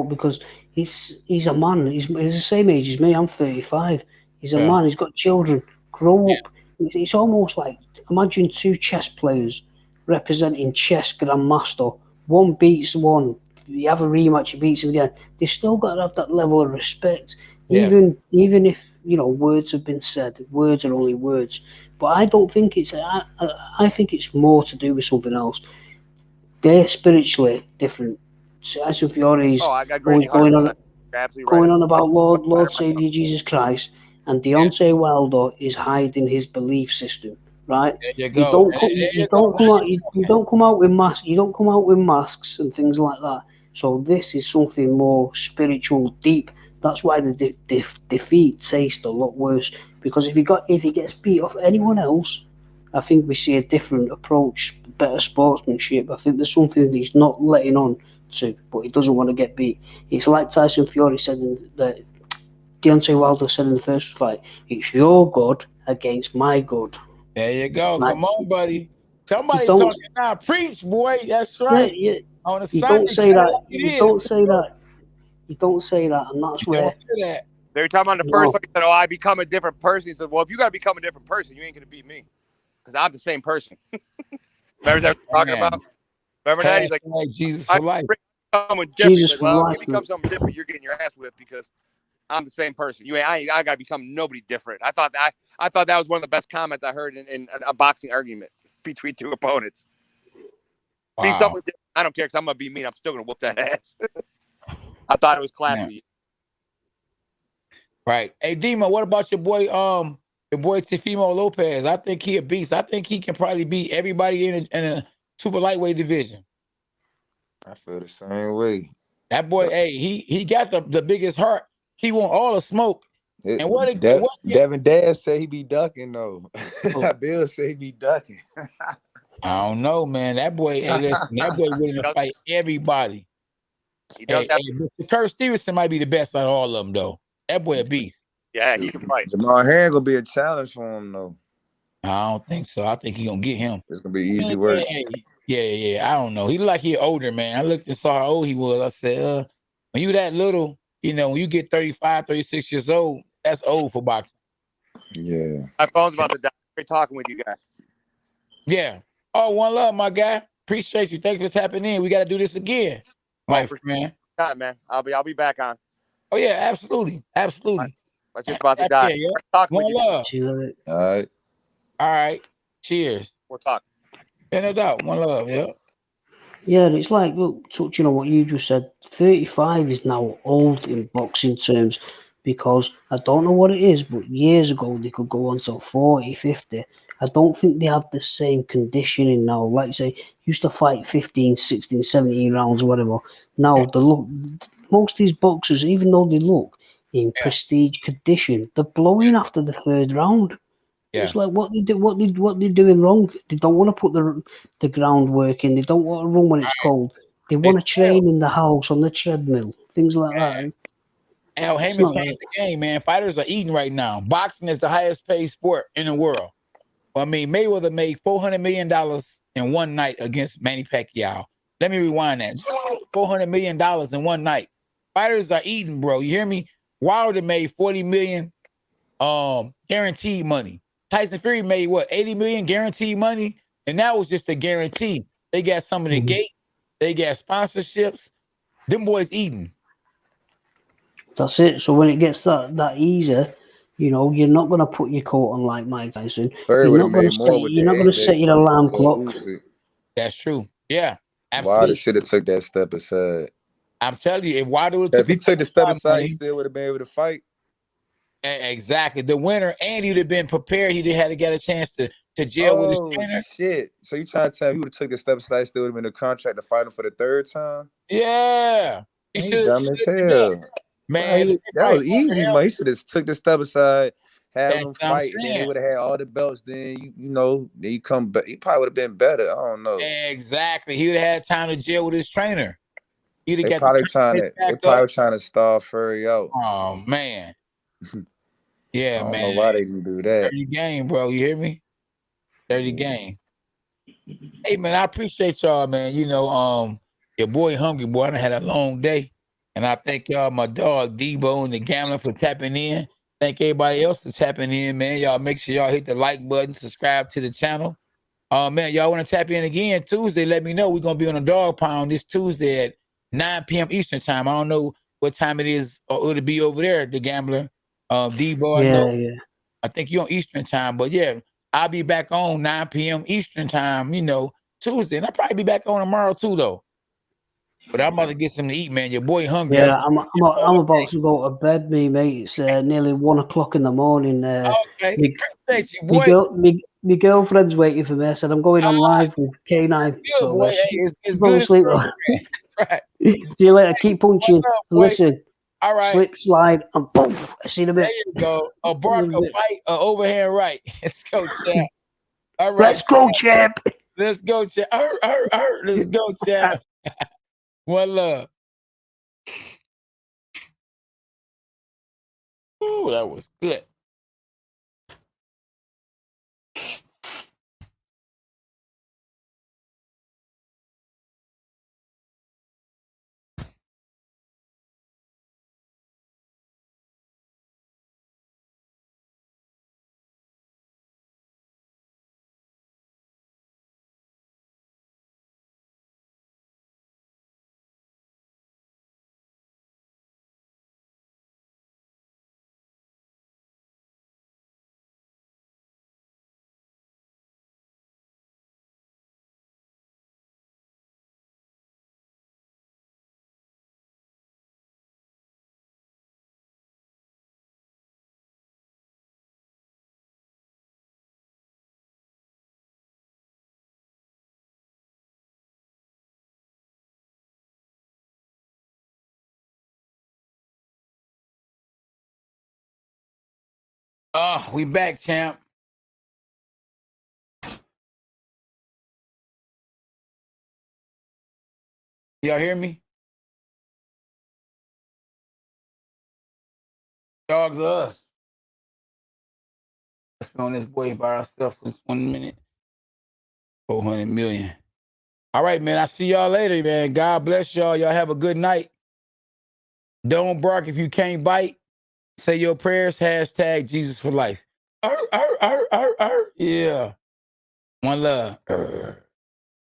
up because he's a man. He's the same age as me. I'm 35. He's a man. He's got children. Grow up. It's almost like, imagine two chess players representing chess grandmaster. One beats one. You have a rematch, he beats him again. They still got to have that level of respect, Yes. even if words have been said. Words are only words. But I don't think it's. I think it's more to do with something else. They're spiritually different. Tyson Fury's Oh, I agree with you going 100%. on You're absolutely going right. on about Lord Savior Jesus Christ, and Deontay Wilder is hiding his belief system. Right? There you You go. don't come, There you you go. don't come out, you don't come out with masks. You don't come out with masks and things like that. So this is something more spiritual, deep. That's why the defeat tastes a lot worse. Because if he gets beat off anyone else, I think we see a different approach, better sportsmanship. I think there's something that he's not letting on to, but he doesn't want to get beat. It's like Tyson Fury said that Deontay Wilder said in the first fight, "It's your God against my God." There you go. Like, Come on, buddy. you Somebody don't, talking now. Preach, boy. That's yeah, right. yeah. On a You Sunday, don't say get it that. like it You is. don't say that. You don't say that, and that's You don't where say that. They were talking about the first fight. He said, "Oh, I become a different person." He said, "Well, if you got to become a different person, you ain't gonna beat me, because I'm the same person." Remember that talking Man. about? Remember that? He's like, Jesus "I for life." become different." He's Jesus like, for "Well, if life. you become something different, you're getting your ass whipped because I'm the same person. I gotta become nobody different." I thought that was one of the best comments I heard in a boxing argument between two opponents. Be Wow. someone different. I don't care because I'm gonna be mean. I'm still gonna whoop that ass. I thought it was classy. Right. Hey, Dima, what about your boy Teofimo Lopez? I think he a beast. I think he can probably beat everybody in a super lightweight division. I feel the same way. That boy, hey, he got the biggest heart. He want all the smoke. And Devin Dad said he be ducking though. Oh. Bill said he be ducking. I don't know, man. That boy, hey, listen, that boy willing to fight everybody. He does have. Kurt Stevenson might be the best out of all of them, though. That boy a beast. Yeah, he can fight. Jamal Herring gonna be a challenge for him though. I don't think so. I think he gonna get him. It's gonna be easy work. Yeah. I don't know. He look like he older, man. I looked and saw how old he was. I said, when you that little, when you get 35, 36 years old, that's old for boxing. Yeah. My phone's about to die. Great talking with you guys. Yeah. Oh, one love, my guy. Appreciate you. Thanks for tapping in. We got to do this again, my friend. Man, I'll be back on. Oh yeah, absolutely. It's just about to die. Yeah. Talk One with love. you. All right. Cheers. We'll talk. No doubt. One love. Yeah. Yeah, it's like, look, touching on what you just said, 35 is now old in boxing terms, because I don't know what it is, but years ago they could go on to 40, 50. I don't think they have the same conditioning now. Like, say, used to fight 15, 16, 17 rounds, whatever. Now, most of these boxers, even though they look in prestige condition, they're blowing after the third round. Yeah. It's like what they doing wrong. They don't want to put the groundwork in. They don't want to run when it's cold. They want to train in the house on the treadmill, things like that. Al Heyman changed the game, man. Fighters are eating right now. Boxing is the highest paid sport in the world. I mean, Mayweather made $400 million in one night against Manny Pacquiao. Let me rewind that. $400 million in one night. Fighters are eating, bro. You hear me? Wilder made $40 million guaranteed money. Tyson Fury made what, 80 million guaranteed money? And that was just a guarantee. They got some of the gate, they got sponsorships. Them boys eating. That's it. So when it gets that easy, you're not gonna put your coat on like Mike Tyson. You're not gonna set your alarm clock. That's true. Yeah, absolutely. Wilder should have took that step aside. I'm telling you, if he took the step aside, he still would have been able to fight. Exactly. The winner, and he'd have been prepared. He'd have had to get a chance to jail with his trainer. Shit. So you trying to tell me he would have took the step aside, still would have been a contract to fight him for the third time? Yeah. He dumb as hell. Man, that was easy, man. He should have took the step aside, had him fight, and then they would have had all the belts. Then then you come back. He probably would have been better. I don't know. Exactly. He would have had time to jail with his trainer. They probably trying to starve Fury out. Oh man. Yeah, man. I don't know why they can do that. Dirty game, bro. You hear me? Dirty game. Hey, man, I appreciate y'all, man. Your boy Hungry Boy, I done had a long day. And I thank y'all, my dog Debo and the Gambler, for tapping in. Thank everybody else for tapping in, man. Y'all make sure y'all hit the like button, subscribe to the channel. Man, y'all want to tap in again Tuesday, let me know. We're going to be on a dog pound this Tuesday at 9 p.m. Eastern time. I don't know what time it is, or it'll be over there, the gambler. D-Boy, Yeah. I think you're on Eastern time, but yeah, I'll be back on 9 p.m. Eastern time, Tuesday. And I'll probably be back on tomorrow too, though. But I'm about to get something to eat, man. Your boy hungry. Yeah, I'm about to go to bed, me mate. It's nearly 1 o'clock in the morning. Okay, appreciate you, My boy. my girlfriend's waiting for me. I said I'm going on live with K9. Good, So boy. Hey, it's go good to as sleep. right. See you later. Keep punching. Up, Listen. All right. Slip, slide, and boom. I see the bit. There you go. A bark, a bite, a overhand right. Let's go, champ. All right. Let's go, champ. Let's go, champ. Let's go, champ. One love. Ooh, that was good. We back, champ. Y'all hear me? Dogs are us. Let's be on this boy by ourselves for 1 minute. 400 million. All right, man. I'll see y'all later, man. God bless y'all. Y'all have a good night. Don't bark if you can't bite. Say your prayers. Hashtag Jesus for life. Yeah. One love.